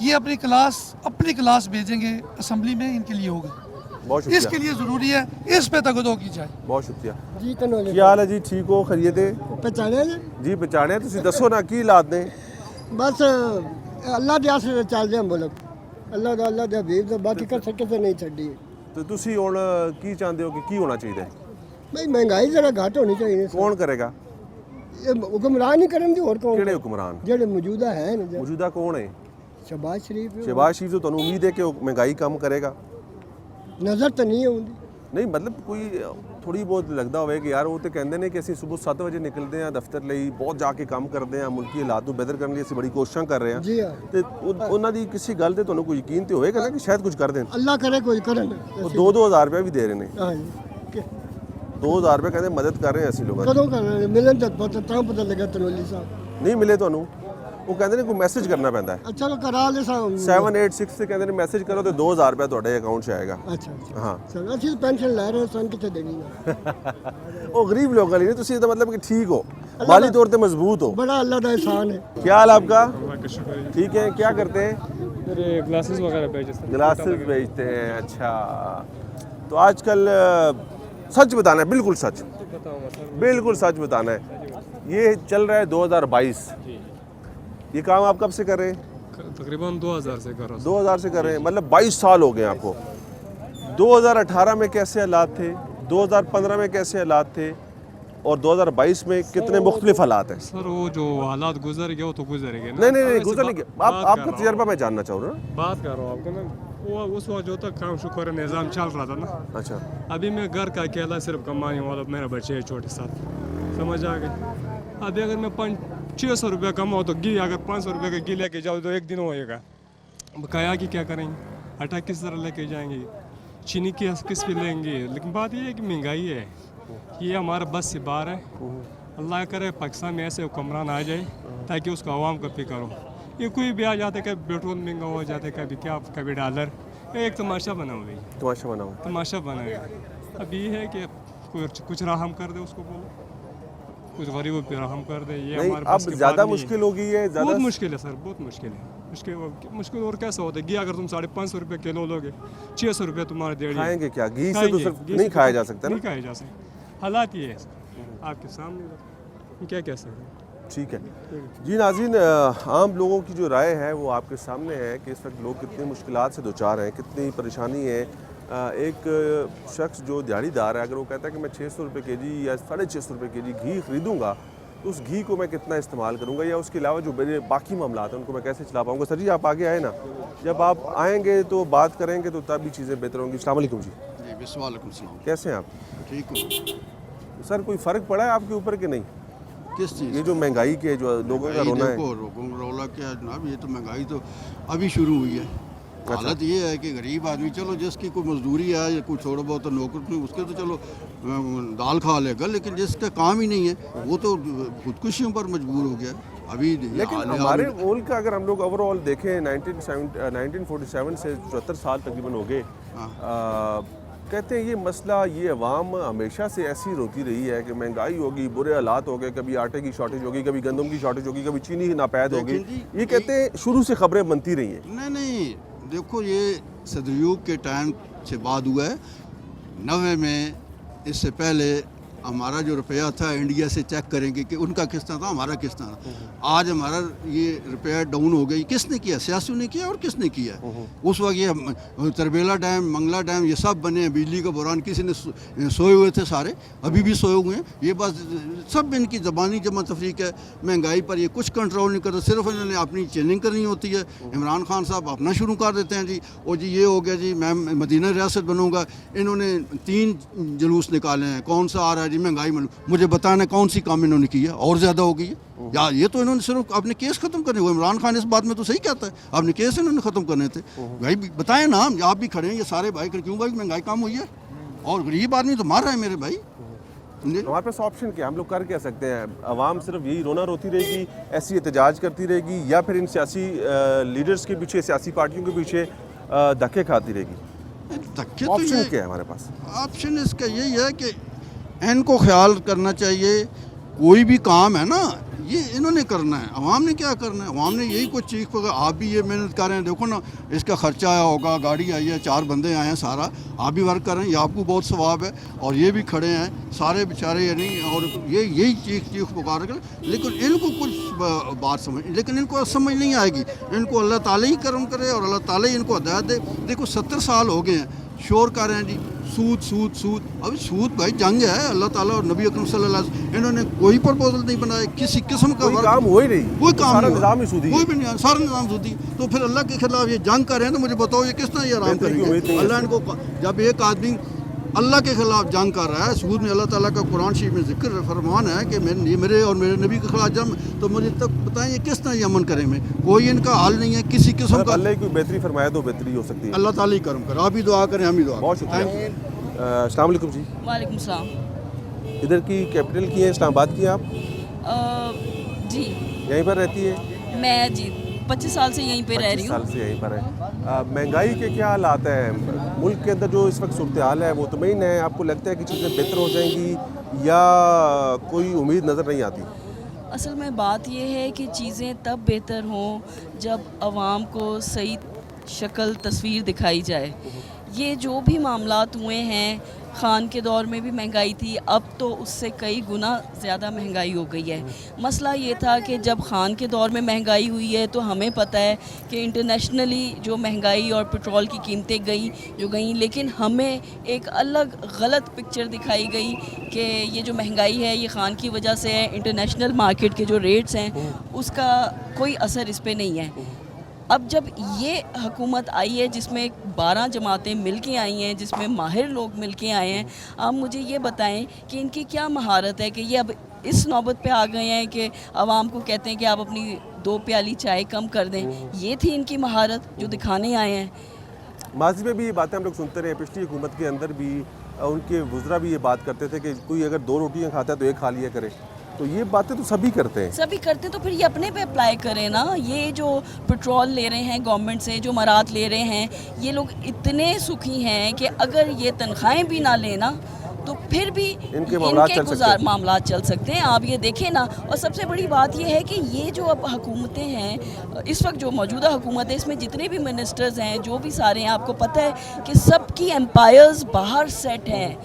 ये अपनी क्लास भेजेंगे असेंबली में, इनके लिए होगा। इसके लिए ज़रूरी है इस पे तगदो की जाए। बहुत शुक्रिया जी। तनोले क्या हाल है जी? ठीक हो? खरीदे पहचाने जी? पहचाने। तुसी दसो ना की हालात ने? बस अल्लाह दे आसरे चल रहे हम बोलो, अल्लाह दे हबीब दे, बाकी कर सके तो नहीं छड़ी। ਤੇ ਤੁਸੀਂ ਹੁਣ ਕੀ ਚਾਹੁੰਦੇ ਹੋ ਕਿ ਕੀ ਹੋਣਾ ਚਾਹੀਦਾ ਹੈ? भाई महंगाई जरा घट होनी चाहिए ਕੌਣ ਕਰੇਗਾ? ये हुक्मरान ही करन दी और कौन ਕਿਹੜੇ ਹੁਕਮਰਾਨ? जेड़े मौजूदा है न ਮੌਜੂਦਾ ਕੌਣ ਹੈ? शहबाज शरीफ शहबाज शरीफ तो ਤੁਹਾਨੂੰ ਉਮੀਦ ਹੈ ਕਿ ਉਹ ਮਹਿੰਗਾਈ ਕਮ ਕਰੇਗਾ? नजर तो नहीं आउंदी ਨਹੀਂ ਮਤਲਬ ਕੋਈ ਥੋੜੀ ਬਹੁਤ ਲੱਗਦਾ ਹੋਵੇ ਕਿ ਯਾਰ ਉਹ ਤੇ ਕਹਿੰਦੇ ਨੇ ਕਿ ਅਸੀਂ ਸਵੇਰ 7 ਵਜੇ ਨਿਕਲਦੇ ਹਾਂ ਦਫ਼ਤਰ ਲਈ, ਬਹੁਤ ਜਾ ਕੇ ਕੰਮ ਕਰਦੇ ਹਾਂ, ਮੁਲਕੀ ਹਾਲਾਤ ਨੂੰ ਬਿਹਤਰ ਕਰਨ ਲਈ ਅਸੀਂ ਬੜੀ ਕੋਸ਼ਿਸ਼ਾਂ ਕਰ ਰਹੇ ਹਾਂ जी हाँ ਤੇ ਉਹਨਾਂ ਦੀ ਕਿਸੇ ਗੱਲ ਤੇ ਤੁਹਾਨੂੰ ਕੋਈ ਯਕੀਨ ਤੇ ਹੋਏਗਾ ਨਾ ਕਿ ਸ਼ਾਇਦ ਕੁਝ ਕਰ ਦੇਣ। अल्लाह करे कोई करन ਉਹ 2-2 ਹਜ਼ਾਰ ਰੁਪਏ ਵੀ ਦੇ ਰਹੇ ਨੇ। हाँ जी 2 ਹਜ਼ਾਰ ਰੁਪਏ ਕਹਿੰਦੇ ਮਦਦ ਕਰ ਰਹੇ ਹਾਂ ਅਸੀਂ ਲੋਕਾਂ ਦੀ। कदों कर मिलन पता लगा तनोली साहब ਨਹੀਂ ਮਿਲੇ ਤੁਹਾਨੂੰ? ਉਹ ਕਹਿੰਦੇ ਨੇ ਕੋਈ ਮੈਸੇਜ ਕਰਨਾ ਪੈਂਦਾ ਹੈ। अच्छा तो करा ले साहब 786 ਤੇ ਕਹਿੰਦੇ ਨੇ ਮੈਸੇਜ ਕਰੋ ਤੇ 2000 ਰੁਪਏ ਤੁਹਾਡੇ ਅਕਾਊਂਟ 'ਚ ਆਏਗਾ। अच्छा अच्छा ਹਾਂ चलो अच्छी पेंशन ले रहे हो सन कितने देनी है ਉਹ ਗਰੀਬ ਲੋਕਾਂ ਲਈ ਨਹੀਂ, ਤੁਸੀਂ ਤਾਂ ਮਤलब कि ठीक हो, माली तौर पे मजबूत हो। बड़ा अल्लाह का एहसान है। क्या हाल आपका? ठीक है। क्या करते हैं? ग्लासेस वगैरह बेचते हैं। ग्लासेस बेचते हैं। अच्छा, तो आजकल सच बताना है, बिल्कुल सच, बिल्कुल सच बताना है। ये चल रहा है 2022, ये काम आप कब से कर रहे हैं? तकरीबन 2000 से कर रहा 2000 से कर रहे हैं, मतलब 22 साल हो गए आपको। 2018 में कैसे हालात थे, 2015 में कैसे हालात थे, और 2022 में कितने मुख्तलिफ हालात हैं? सर वो जो हालात गुजर गए वो तो गुजर गए ना। नहीं गुजर नहीं गया। आपका तजर्बा मैं जानना चाह रहा हूँ। बात कर रहा हूँ आपको ना, वो उस वक्त जो तक काम शुक्र निज़ाम चल रहा था ना। अच्छा, अभी मैं घर का अकेला सिर्फ कमाने वाला, मेरा बच्चे है छोटे साथ, समझ आ गए। अभी अगर मैं 500-600 रुपया कमाऊँ तो घी अगर 500 रुपये का घी लेके जाओ तो एक दिन होएगा। बकाया की क्या करेंगे, आटा किस तरह लेके जाएंगे, चीनी किस पे लेंगे। लेकिन बात ये है कि महंगाई है, ये हमारा बस से बाहर है। अल्लाह करे पाकिस्तान में ऐसे हुक्मरान आ जाए ताकि उसको आवाम का फिक्र हो। ये कोई भी आ जाता है, कभी पेट्रोल महंगा हो जाता है, कभी क्या, कभी डॉलर, एक तमाशा बना हुआ है। तमाशा बना हुआ। तमाशा बना है। अब ये है कि कुछ राहम कर दे, उसको बोलो कुछ गरीबों पे राहम कर दे। ये नहीं, हमारे अब ज़्यादा मुश्किल हो गई है। बहुत मुश्किल है सर, बहुत मुश्किल है। मुश्किल और कैसा होता है, घी अगर तुम 550 रुपये किलो लोगे, 600 रुपये तुम्हारे डेढ़ खाएंगे क्या? घी से तो सिर्फ नहीं खाया जा सकता, नहीं खाया जा सकता। हालात ये है सर, आपके सामने, क्या कह सकते हैं। ठीक है जी नाज़रीन, आम लोगों की जो राय है वो आपके सामने है कि इस वक्त लोग कितनी मुश्किलात से दोचार हैं, कितनी परेशानी है। एक शख्स जो दिहाड़ीदार है, अगर वो कहता है कि मैं 600 रुपये केजी या 650 रुपये केजी घी ख़रीदूँगा तो उस घी को मैं कितना इस्तेमाल करूँगा, या उसके अलावा जो मेरे बाकी मामलात हैं उनको मैं कैसे चला पाऊँगा। सर जी आप आगे आए ना, जब आप आएँगे तो बात करेंगे तो तभी चीज़ें बेहतर होंगी। अस्सलाम वालेकुम जी। जी वालेकुम सलाम। कैसे हैं आप? ठीक हूँ सर, कोई फ़र्क पड़ा है आपके ऊपर कि नहीं? किस चीज़? ये जो महंगाई के जो लोगों का रोना है। लोगों का रोला क्या है जनाब, ये तो महंगाई तो अभी शुरू हुई है। हालत ये है कि गरीब आदमी, चलो जिसकी कोई मजदूरी है या कुछ थोड़ा बहुत नौकर नहीं, उसके तो चलो दाल खा लेगा, लेकिन जिसका काम ही नहीं है वो तो खुदकुशियों पर मजबूर हो गया अभी। लेकिन हमारे मुल्क का अगर हम लोग ओवरऑल देखें 1947 से 74 साल तकरीबन हो गए, कहते हैं ये मसला, ये अवाम हमेशा से ऐसी रोती रही है कि महंगाई होगी, बुरे हालात हो गए, कभी आटे की शॉर्टेज होगी, कभी गंदम की शॉर्टेज होगी, कभी चीनी नापैद होगी। ये कहते हैं शुरू से खबरें बनती रही हैं। नहीं देखो, ये सदरयुग के टाइम से बाद हुआ है। 90 में, इससे पहले हमारा जो रुपया था इंडिया से चेक करेंगे कि उनका किस तरह था, हमारा किस तरह था। आज हमारा ये रुपया डाउन हो गई, किसने किया? सियासियों ने किया। और किसने किया? उस वक्त ये तरबेला डैम, मंगला डैम, ये सब बने हैं, बिजली का बुरान, किसी ने सोए हुए थे सारे, अभी भी सोए हुए हैं। ये बात सब इनकी ज़बानी जमा तफरीक है। महंगाई पर ये कुछ कंट्रोल नहीं करते, सिर्फ इन्होंने अपनी चेनिंग करनी होती है। इमरान खान साहब अपना शुरू कर देते हैं जी, और जी ये हो गया जी मैं मदीना रियासत बनूंगा। इन्होंने 3 जुलूस निकाले हैं, कौन सा आ रहा है जी महंगाई। मुझे बताना कौन सी काम इन्होंने की है और ज़्यादा हो गई है, या ये तो इन्होंने सिर्फ अपने केस ख़त्म करने हुए। इमरान खान इस बात में तो सही कहता है, अपने केस इन्होंने ख़त्म करने थे। भाई बताएं ना, आप भी खड़े हैं, ये सारे भाई क्यों भाई महंगाई कम हुई है और गरीब आदमी तो मार रहा है मेरे भाई। हमारे पास ऑप्शन क्या, हम लोग कर क्या सकते हैं? अवाम सिर्फ यही रोना रोती रहेगी, ऐसी एहतजाज करती रहेगी, या फिर इन सियासी लीडर्स के पीछे, सियासी पार्टियों के पीछे धक्के खाती रहेगी? धक्के ऑप्शन क्या है हमारे पास? ऑप्शन इसका यही है कि इनको ख्याल करना चाहिए, कोई भी काम है ना ये इन्होंने करना है। अवाम ने क्या करना है? अवाम ने यही कुछ चीख पकड़, आप भी ये मेहनत कर रहे हैं, देखो ना इसका खर्चा आया होगा, गाड़ी आई है, 4 बंदे आए हैं, सारा आप भी वर्क कर रहे हैं, ये आपको बहुत सवाब है। और ये भी खड़े हैं सारे बेचारे, ये नहीं, और ये यही चीख पुकार कर, लेकिन इनको कुछ बात समझ, लेकिन इनको समझ नहीं आएगी। इनको अल्लाह ताला ही करम करे और अल्लाह ताला ही इनको हिदायत दे। देखो 70 साल हो गए हैं, शोर कर रहे हैं जी सूद सूद सूद। अभी सूद भाई जंग है, अल्लाह ताला और नबी अकरम सल्लल्लाहु अलैहि वसल्लम इन्होंने कोई प्रपोजल नहीं बनाया, किसी किस्म का कोई काम हो ही नहीं, कोई काम सारा नहीं, निज़ाम ही सूदी कोई भी नहीं, सारा निज़ाम सूदी। तो फिर अल्लाह के खिलाफ ये जंग कर रहे हैं, तो मुझे बताओ ये किस तरह ये आराम करेंगे? अल्लाह इनको, जब एक आदमी अल्लाह के खिलाफ जंग कर रहा है, सूद में अल्लाह ताला का कुरान शरीफ में जिक्र फरमान है कि मेरे और मेरे नबी के खिलाफ जंग, तो मुझे तक बताएं ये किस तरह ये अमन करें में? कोई इनका हल नहीं है किसी किस्म का। अल्लाह की बेहतरी फरमाए तो बेहतरी हो सकती है। अल्लाह ताला ही करम करे, आप भी दुआ करें, हम भी दुआ। बहुत शुक्रिया। अस्सलाम वालेकुम जी। वालेकुम सलाम। इधर की कैपिटल की है, इस्लामाबाद की आप? जी यहीं पर रहती है? मैं जी 25 साल से यहीं पे रह रही हूँ। 25 साल से यहीं पर है। महंगाई के क्या हालात हैं मुल्क के अंदर? जो इस वक्त सूरत हाल है मुतमईन है? आपको लगता है कि चीज़ें बेहतर हो जाएंगी या कोई उम्मीद नज़र नहीं आती? असल में बात यह है कि चीज़ें तब बेहतर हों जब आवाम को सही शक्ल तस्वीर दिखाई जाए। ये जो भी मामलात हुए हैं, खान के दौर में भी महंगाई थी, अब तो उससे कई गुना ज़्यादा महंगाई हो गई है। मसला ये था कि जब खान के दौर में महंगाई हुई है तो हमें पता है कि इंटरनेशनली जो महंगाई और पेट्रोल की कीमतें गई, लेकिन हमें एक अलग गलत पिक्चर दिखाई गई कि ये जो महंगाई है ये खान की वजह से है, इंटरनेशनल मार्केट के जो रेट्स हैं उसका कोई असर इस पर नहीं है। अब जब ये हुकूमत आई है जिसमें 12 जमातें मिल के आई हैं, जिसमें माहिर लोग मिल के आए हैं, आप मुझे ये बताएं कि इनकी क्या महारत है कि ये अब इस नौबत पे आ गए हैं कि आवाम को कहते हैं कि आप अपनी 2 प्याली चाय कम कर दें। ये थी इनकी महारत जो दिखाने आए हैं। माजी में भी ये बातें हम लोग सुनते रहे, पिछली हुकूमत के अंदर भी उनके वज़रा भी ये बात करते थे कि कोई अगर 2 रोटियाँ खाता है तो 1 खा लिया करे। तो ये बातें तो सभी करते हैं, तो फिर ये अपने पे अप्लाई करें ना। ये जो पेट्रोल ले रहे हैं गवर्नमेंट से, जो मराद ले रहे हैं, ये लोग इतने सुखी हैं कि अगर ये तनख्वाहें भी ना लेना तो फिर भी इनके मामला चल सकते हैं। आप ये देखें ना। और सबसे बड़ी बात ये है कि ये जो अब हुकूमतें हैं, इस वक्त जो मौजूदा हुकूमत है, इसमें जितने भी मिनिस्टर्स हैं, जो भी सारे हैं, आपको पता है कि सबकी एम्पायर्स बाहर सेट हैं।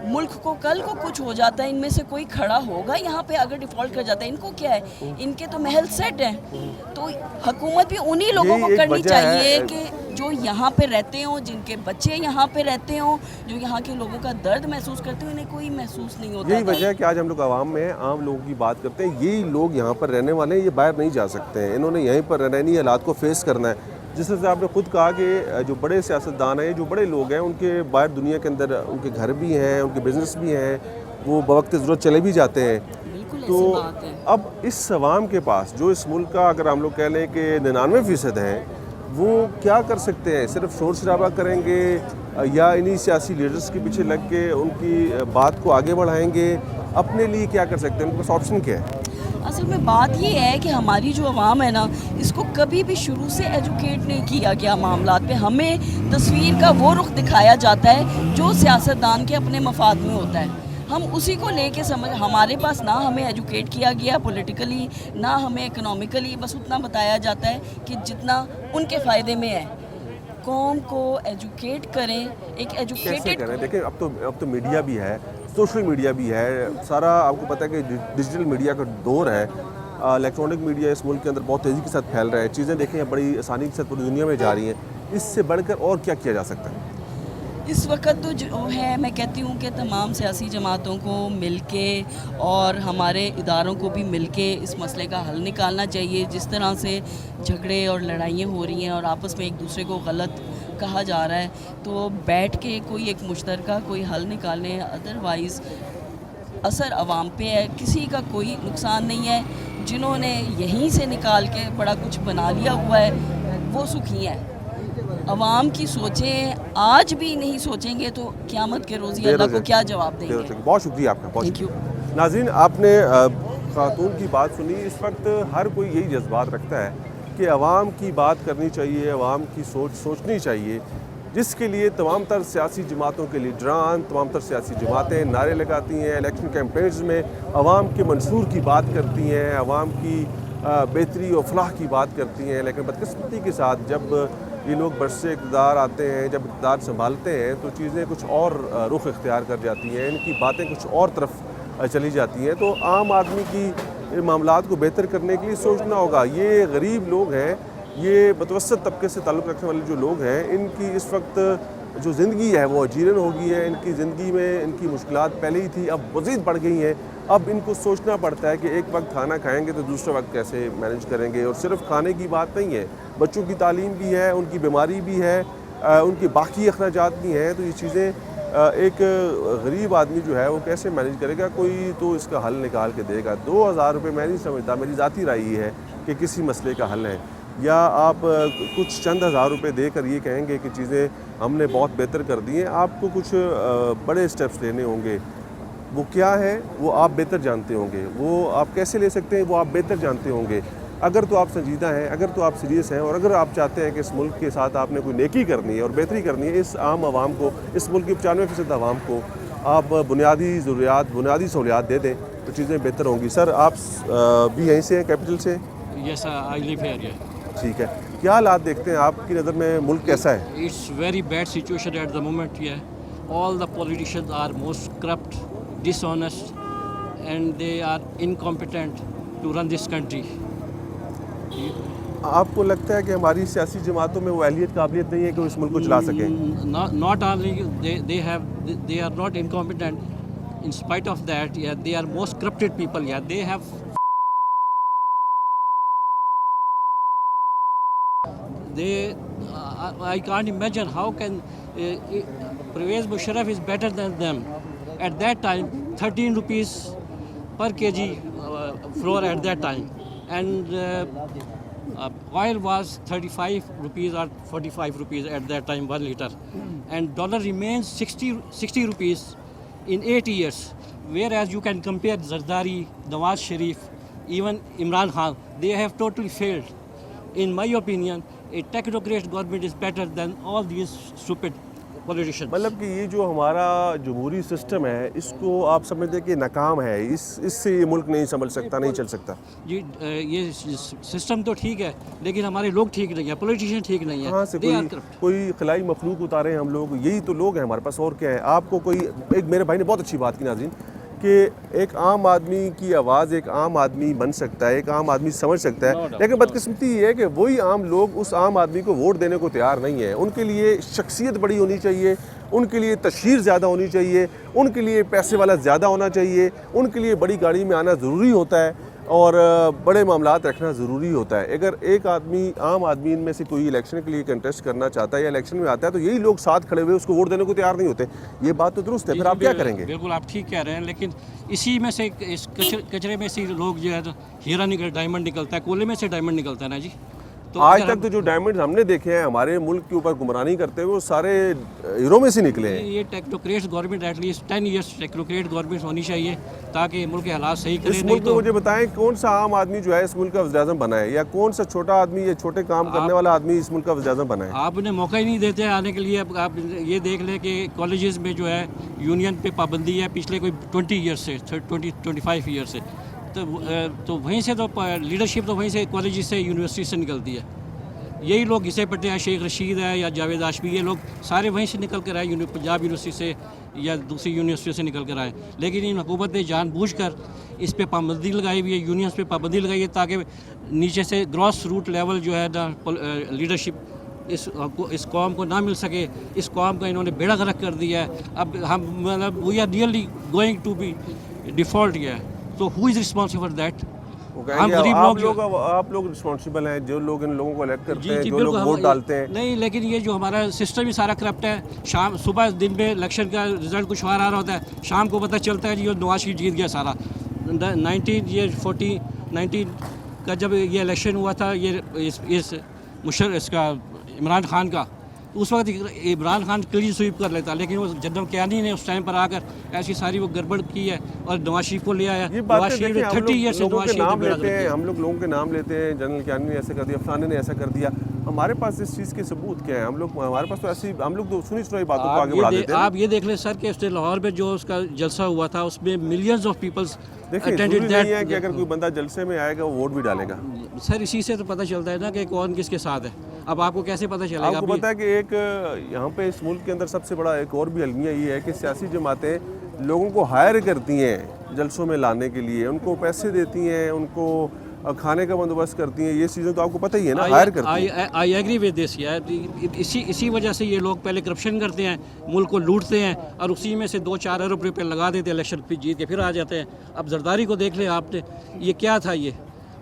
मुल्क को कल को कुछ हो जाता है, इनमें से कोई खड़ा होगा यहाँ पे अगर डिफ़ॉल्ट कर जाता है, इनको क्या है? इनके तो महल सेट हैं। तो हुकूमत भी उन्हीं लोगों को करनी चाहिए कि जो यहाँ पे रहते हों, जिनके बच्चे यहाँ पे रहते हों, जो यहाँ के लोगों का दर्द महसूस करते हो, इन्हें कोई महसूस नहीं होता। यही वजह है कि आज हम लोग आवाम में आम लोगों की बात करते हैं। यही लोग यहाँ पर रहने वाले हैं, ये बाहर नहीं जा सकते हैं, इन्होंने यहीं पर रहनी, हालात को फेस करना है। जिस तरह से आपने खुद कहा कि जो बड़े सियासतदान हैं, जो बड़े लोग हैं, उनके बाहर दुनिया के अंदर उनके घर भी हैं, उनके बिजनेस भी हैं, वो बवक्त ज़रूरत चले भी जाते हैं। तो अब इस अवाम के पास जो इस मुल्क का, अगर हम लोग कह लें कि 99% है, वो क्या कर सकते हैं? सिर्फ शोर शराबा करेंगे या इन्हीं सियासी लीडर्स के पीछे लग के उनकी बात को आगे बढ़ाएंगे? अपने लिए क्या कर सकते हैं? उनके पास ऑप्शन क्या है? असल में बात ये है कि हमारी जो आवाम है ना, इसको कभी भी शुरू से एजुकेट नहीं किया गया मामलात पे। हमें तस्वीर का वो रुख दिखाया जाता है जो सियासतदान के अपने मफाद में होता है, हम उसी को लेके समझ। हमारे पास ना हमें एजुकेट किया गया पॉलिटिकली, ना हमें इकोनॉमिकली। बस उतना बताया जाता है कि जितना उनके फ़ायदे में है। कौम को एजुकेट करें, एक एजुकेटेड करें। देखिए अब तो मीडिया भी है, सोशल मीडिया भी है, सारा आपको पता है कि डिजिटल मीडिया का दौर है। इलेक्ट्रॉनिक मीडिया इस मुल्क के अंदर बहुत तेज़ी के साथ फैल रहा है। चीज़ें देखें बड़ी आसानी के साथ पूरी दुनिया में जा रही हैं। इससे बढ़कर और क्या किया जा सकता है? इस वक्त तो जो है, मैं कहती हूँ कि तमाम सियासी जमातों को मिलके और हमारे इदारों को भी मिलके इस मसले का हल निकालना चाहिए। जिस तरह से झगड़े और लड़ाइयाँ हो रही हैं और आपस में एक दूसरे को गलत कहा जा रहा है, तो बैठ के कोई एक मुश्तरका कोई हल निकालें। अदरवाइज़ असर आवाम पे है, किसी का कोई नुकसान नहीं है। जिन्होंने यहीं से निकाल के बड़ा कुछ बना लिया हुआ है वो सुखी हैं। आवाम की सोचें, आज भी नहीं सोचेंगे तो क़यामत के रोज़ अल्लाह को क्या जवाब देंगे। बहुत शुक्रिया आपका, बहुत शुक्रिया। नाज़रीन, आपने खातून की बात सुनी। इस वक्त हर कोई यही जज्बात रखता है कि आवाम की बात करनी चाहिए, आवाम की सोचनी चाहिए, जिसके लिए तमाम तर सियासी जमातों के लीडरान, तमाम तर सियासी जमातें नारे लगाती हैं, इलेक्शन कैंपेन्स में आवाम के मंसूर की बात करती हैं, आवाम की बेहतरी और फलाह की बात करती हैं। लेकिन बदकिस्मती के साथ जब ये लोग बरसे इक़्तिदार आते हैं, जब इक़्तिदार संभालते हैं, तो चीज़ें कुछ और रुख इख्तियार कर जाती हैं, इनकी बातें कुछ और तरफ चली जाती हैं। तो आम आदमी की मामलात को बेहतर करने के लिए सोचना होगा। ये गरीब लोग हैं, ये मुतवस्सित तबके से ताल्लुक़ रखने वाले जो लोग हैं, इनकी इस वक्त जो ज़िंदगी है वो जीर्ण हो गई है। इनकी ज़िंदगी में इनकी मुश्किलात पहले ही थी, अब मज़ीद बढ़ गई हैं। अब इनको सोचना पड़ता है कि एक वक्त खाना खाएंगे तो दूसरे वक्त कैसे मैनेज करेंगे। और सिर्फ खाने की बात नहीं है, बच्चों की तालीम भी है, उनकी बीमारी भी है, उनके बाकी अखराजात भी हैं। तो ये चीज़ें एक गरीब आदमी जो है वो कैसे मैनेज करेगा, कोई तो इसका हल निकाल के देगा। 2000 रुपये मैं नहीं समझता, मेरी ज़ाती राय ये है कि किसी मसले का हल है। या आप कुछ चंद हज़ार रुपये देकर ये कहेंगे कि चीज़ें हमने बहुत बेहतर कर दी हैं, आपको कुछ बड़े स्टेप्स लेने होंगे। वो क्या है वो आप बेहतर जानते होंगे, वो आप कैसे ले सकते हैं वो आप बेहतर जानते होंगे। अगर तो आप संजीदा हैं, अगर तो आप सीरियस हैं और अगर आप चाहते हैं कि इस मुल्क के साथ आपने कोई नेकी करनी है और बेहतरी करनी है, इस आम आवाम को, इस मुल्क की 95% आवाम को आप बुनियादी ज़रूरियात, बुनियादी सहूलियात दे दें तो चीज़ें बेहतर होंगी। सर आप भी यहीं से हैं, कैपिटल से? Yes I live here. ठीक है, क्या हालात देखते हैं आपकी नज़र में, मुल्क कैसा है? It's very bad situation at the moment. All the politicians are most corrupt, dishonest and they are incompetent to run this country. आपको लगता है कि हमारी सियासी जमातों में वो अहलियत काबिलियत नहीं है कि वो इस मुल्क को चला सकें? Not only they are not incompetent. In spite of that, they are most corrupted people. They have I can't imagine how can Pervez Musharraf is better than them. At that time 13 rupees per kg flour at that time, and oil was 35 rupees or 45 rupees at that time, 1 liter, and dollar remains 60 rupees in 8 years. Whereas you can compare Zardari, Nawaz Sharif, even Imran Khan, they have totally failed. In my opinion, a technocrat government is better than all these stupid politicians. मतलब कि ये जो हमारा जमहूरी system है इसको आप समझते हैं कि नाकाम है, इससे ये मुल्क नहीं संभल सकता, नहीं चल सकता? जी ये सिस्टम तो ठीक है लेकिन हमारे लोग ठीक नहीं है, पॉलिटिशियन ठीक नहीं है। हाँ से कोई खिलाई मखलूक उतारे हम लोग, यही तो लोग हैं हमारे पास, और क्या है। आपको कोई एक मेरे भाई ने बहुत अच्छी बात की नाज़रीन कि एक आम आदमी की आवाज़ एक आम आदमी बन सकता है, एक आम आदमी समझ सकता है, लेकिन बदकिस्मती ये है कि वही आम लोग उस आम आदमी को वोट देने को तैयार नहीं है। उनके लिए शख्सियत बड़ी होनी चाहिए, उनके लिए तशहीर ज़्यादा होनी चाहिए, उनके लिए पैसे वाला ज़्यादा होना चाहिए, उनके लिए बड़ी गाड़ी में आना ज़रूरी होता है और बड़े मामलात रखना ज़रूरी होता है। अगर एक आदमी आम आदमी इनमें से कोई इलेक्शन के लिए कंटेस्ट करना चाहता है या इलेक्शन में आता है तो यही लोग साथ खड़े हुए उसको वोट देने को तैयार नहीं होते। ये बात तो दुरुस्त है, फिर आप क्या करेंगे? बिल्कुल आप ठीक कह रहे हैं, लेकिन इसी में से इस कचरे में से लोग जो है हीरा डायमंड निकलता है, कोयले में से डायमंड निकलता है ना जी। तो आज तक तो जो डायमंड हमने देखे हैं हमारे मुल्क के ऊपर गुमरानी करते हुए वो सारे हीरो में से निकले हैं। ये technocrat government at least 10 years technocrat government होनी चाहिए ताकि मुल्क के हालात सही करे। इस मुल्क में मुझे बताएं कौन सा आम आदमी जो है इस मुल्क का वज़ीर-ए-आज़म बना है, या कौन सा छोटा आदमी या छोटे काम करने वाला आदमी इस मुल्क का वज़ीर-ए-आज़म बना है? आपने मौका ही नहीं देते आने के लिए। आप ये देख लें कि कॉलेजेस में जो है यूनियन पे पाबंदी है पिछले कोई 20 ईयर्स से, 25 ईयर से। तो वहीं से तो लीडरशिप तो वहीं से कॉलेज से यूनिवर्सिटी से निकलती है। यही लोग घिसे पट्टे हैं, शेख रशीद है या जावेद आशमी, ये लोग सारे वहीं से निकल कर आए, पंजाब यूनिवर्सिटी से या दूसरी यूनिवर्सिटी से निकल कर आए। लेकिन इन हुकूमत ने जानबूझकर इस पे पाबंदी लगाई हुई है, यूनियंस पे पाबंदी लगाई है ताकि नीचे से ग्रॉस रूट लेवल जो है ना लीडरशिप इस कौम को ना मिल सके। इस कौम का इन्होंने बेड़ा गर्क कर दिया है। अब हम मतलब we are really going to be default किया है। तो who is responsible for that? आप लोग रिस्पॉन्सिबल हैं, जो लोग इन लोगों को इलेक्ट करते हैं, जो लोग वोट डालते हैं। नहीं, लेकिन ये जो हमारा सिस्टम ही सारा करप्ट है। शाम सुबह दिन में इलेक्शन का रिजल्ट कुछ आ रहा होता है, शाम को पता चलता है जी ये नवाज शरीफ जीत गया सारा। 19 का जब ये इलेक्शन हुआ था ये इसका इमरान खान का, उस वक्त इमरान खान क्लीन स्वीप कर लेता, लेकिन वो जनरल क्यानी ने उस टाइम पर आकर ऐसी सारी वो गड़बड़ की है और नवाज शरीफ को ले आया। नवाज शरीफ 30 ईयर से नवाज शरीफ नाम लेते हैं, हम लोग लोगों के नाम लेते हैं, जनरल क्यानी ने ऐसा कर दिया, फलाने ने ऐसा कर दिया। हमारे पास इस चीज़ के सबूत क्या है? हमारे पास तो ऐसी हम लोग तो सुनी सुनाई बातों को आगे बढ़ा देते हैं। आप ये देख लें सर कि उसने लाहौर में जो उसका जलसा हुआ था उसमें millions of peoples attended that. नहीं है कि अगर कोई बंदा जलसे में आएगा वो वोट भी डालेगा। सर इसी से तो पता चलता है ना कि कौन किसके साथ है। अब आपको कैसे पता चलेगा? आपको पता है कि एक यहाँ पे इस मुल्क के अंदर सबसे बड़ा एक और भी अलमिया ये है कि सियासी जमातें लोगों को हायर करती हैं जलसों में लाने के लिए, उनको पैसे देती हैं, उनको खाने का बंदोबस्त करती हैं, ये चीज़ें तो आपको पता ही है ना, हायर करती हैं। आई एग्री विद दिस यार, इसी वजह से ये लोग पहले करप्शन करते हैं, मुल्क को लूटते हैं और उसी में से 2-4 अरब रुपये लगा देते हैं, इलेक्शन फिर जीत के फिर आ जाते हैं। अब जरदारी को देख लें आपने, ये क्या था ये,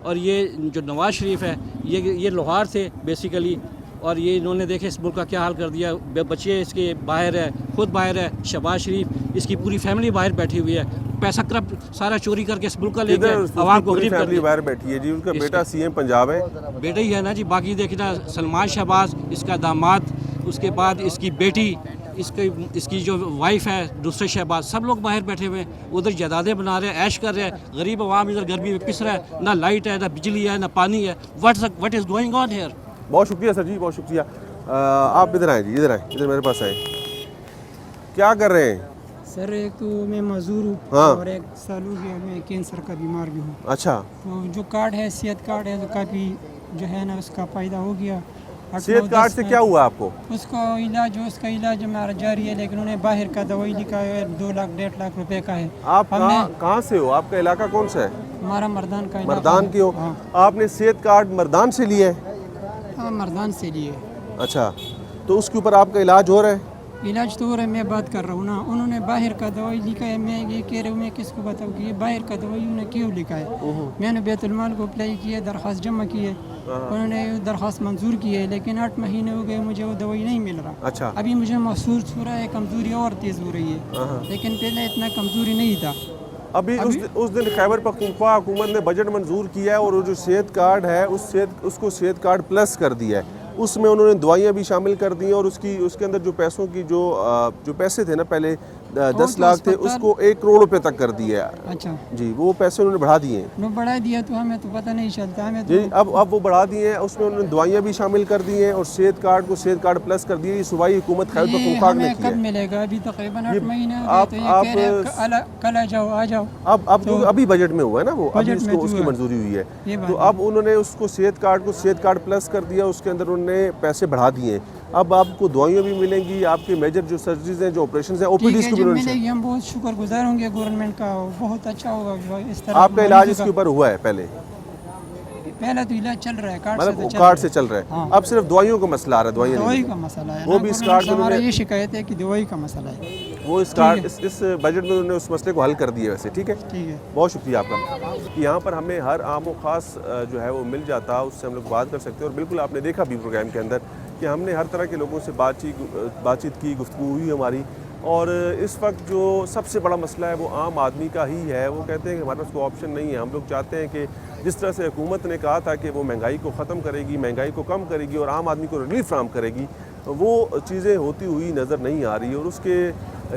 और ये जो नवाज शरीफ है ये लोहार थे बेसिकली, और ये इन्होंने देखे इस मुल्क का क्या हाल कर दिया। बच्चे इसके बाहर है, खुद बाहर है, शहबाज शरीफ, इसकी पूरी फैमिली बाहर बैठी हुई है, पैसा करप्ट सारा चोरी करके इस मुल्क का लेके आवाम को गरीब कर दिया। बाहर बैठी है जी, उनका बेटा सीएम पंजाब है, बेटा ही है ना जी। बाकी देखना सलमान शहबाज, इसका दामाद, उसके बाद इसकी बेटी, इसकी जो वाइफ है दूसरे शहबाज, सब लोग बाहर बैठे हुए हैं, उधर जायदादें बना रहे हैं, ऐश कर रहे हैं। गरीब आवाम इधर गर्मी में पिस रहा है, ना लाइट है, ना बिजली है, ना पानी है। What is going on here? बहुत शुक्रिया सर जी, बहुत शुक्रिया। आप इधर आए जी, इधर आए, इधर मेरे पास आए। क्या कर रहे हैं सर? एक तो मैं मजदूर हूँ, हाँ। और 1 साल हो गया मैं कैंसर का बीमार भी हूँ। अच्छा, तो जो कार्ड है, सेहत कार्ड है, तो काफ़ी जो है ना उसका फ़ायदा हो गया। सेहत कार्ड से क्या हुआ आपको? उसका इलाज हमारा जारी है, लेकिन उन्हें बाहर का दवाई लिखा है, 2 लाख 1.5 लाख रुपए का है। आप कहाँ से हो? आपका इलाका कौन सा है? हमारा मर्दान का इलाका मर्दान है। की हो? हाँ। आपने सेहत कार्ड मर्दान से लिया है? हाँ, मर्दान से लिए। अच्छा, तो उसके ऊपर आपका इलाज हो रहा है? इलाज तो हो रहा है, मैं बात कर रहा हूँ ना, उन्होंने बाहर का दवाई लिखा है। मैं ये कह रहा हूँ, मैं किसको बताऊँ कि ये बाहर का दवाई उन्होंने क्यों लिखा है। मैंने बैतुलमाल को अप्लाई किया, दरख्वास्त जमा की है, उन्होंने दरख्वास्त मंजूर की है, लेकिन 8 महीने हो गए, मुझे वो दवाई नहीं मिल रहा। अच्छा, अभी मुझे महसूस हो रहा है कमज़ोरी और तेज़ हो रही है, लेकिन पहले इतना कमज़ोरी नहीं था। अभी उस दिन खैबर पख्तूनख्वा हुकूमत ने बजट मंजूर किया है और वो जो सेहत कार्ड है उसको सेहत कार्ड प्लस कर दिया है। उसमें उन्होंने दवाइयाँ भी शामिल कर दी हैं और उसके अंदर जो पैसों की जो पैसे थे ना, पहले 10 लाख थे, उसको 1 करोड़ रुपए तक कर दिया। अच्छा जी, वो पैसे उन्होंने बढ़ा दिए हैं। वो बढ़ा दिया तो हमें तो पता नहीं चलता, हमें तो जी अब वो बढ़ा दिए हैं, उसमें उन्होंने दवाइयाँ भी शामिल कर दी हैं और सेहत कार्ड को सेहत कार्ड प्लस कर दिए। ये सूबाई हुकूमत खैबर पख्तूनख्वा ने हमें किया कब है। मिलेगा? अभी तकरीबन 8 महीने हो गए, तो ये कह रहे हैं कल आ जाओ। अब तो अभी बजट में हुआ है ना, वो अभी उसकी मंजूरी हुई है, तो अब उन्होंने उसको सेहत कार्ड प्लस कर दिया, उसके अंदर उन्होंने पैसे बढ़ा दिए। अब आपको दवाइयाँ भी मिलेंगी, आपके मेजर जो सर्जरीज हैं, जो ऑपरेशन हैं, ओपीडीज की भी मिलेगी। हम बहुत शुक्रगुजार होंगे गवर्नमेंट का, बहुत अच्छा होगा जो इस तरह। आपका इलाज इसके ऊपर हुआ है? पहले तो इलाज चल रहा है, कार्ड से चल रहा है। हाँ। अब सिर्फ दवाइयों का मसला आ रहा है, दवाई का मसला है, वो भी इस कार्ड में हमारा ये शिकायत है कि दवाई का मसला है, वो इस कार्ड इस बजट में उन्होंने उस मसले को हल कर दिया। वैसे ठीक है, बहुत शुक्रिया आपका। यहाँ पर हमें हर आम व ख़ास जो है वो मिल जाता, उससे हम लोग बात कर सकते हैं। और बिल्कुल आपने देखा भी प्रोग्राम के अंदर कि हमने हर तरह के लोगों से बातचीत की, गुफ्तगू हुई हमारी। और इस वक्त जो सबसे बड़ा मसला है वो आम आदमी का ही है। वो कहते हैं कि हमारे पास कोई ऑप्शन नहीं है। हम लोग चाहते हैं कि जिस तरह से हुकूमत ने कहा था कि वो महंगाई को ख़त्म करेगी, महंगाई को कम करेगी और आम आदमी को रिलीफ फ्राहम करेगी, वो चीज़ें होती हुई नज़र नहीं आ रही। और उसके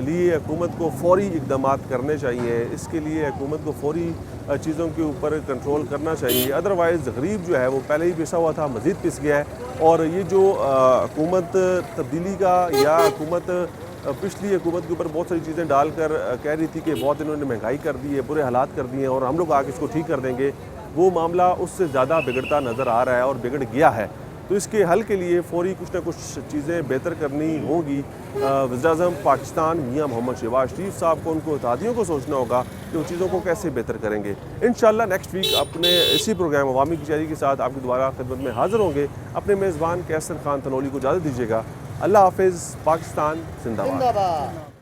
लिए हुकूमत को फौरी इक़दामात करने चाहिए। इसके लिए हुकूमत को फौरी चीज़ों के ऊपर कंट्रोल करना चाहिए। अदरवाइज़ गरीब जो है वो पहले ही पिसा हुआ था, मज़ीद पिस गया है। और ये जो हुकूमत तब्दीली का या हुकूमत पिछली हुकूमत के ऊपर बहुत सारी चीज़ें डालकर कह रही थी कि बहुत इन्होंने महंगाई कर दी है, बुरे हालात कर दिए हैं और हम लोग आगे इसको ठीक कर देंगे, वो मामला उससे ज़्यादा बिगड़ता नज़र आ रहा है और बिगड़ गया है। तो इसके हल के लिए फौरी कुछ ना कुछ चीज़ें बेहतर करनी होगी। वज़ीर-ए-आज़म पाकिस्तान मियां मोहम्मद शहबाज शरीफ साहब को, उनको इत्तेहादियों को सोचना होगा कि वो चीज़ों को कैसे बेहतर करेंगे। इंशाअल्लाह नेक्स्ट वीक अपने इसी प्रोग्राम अवामी कचहरी के साथ आपकी दोबारा खिदमत में हाज़िर होंगे। अपने मेज़बान कैसर खान तनोली को इजाज़त दीजिएगा। अल्लाह हाफ़िज़। पाकिस्तान जिंदाबाद।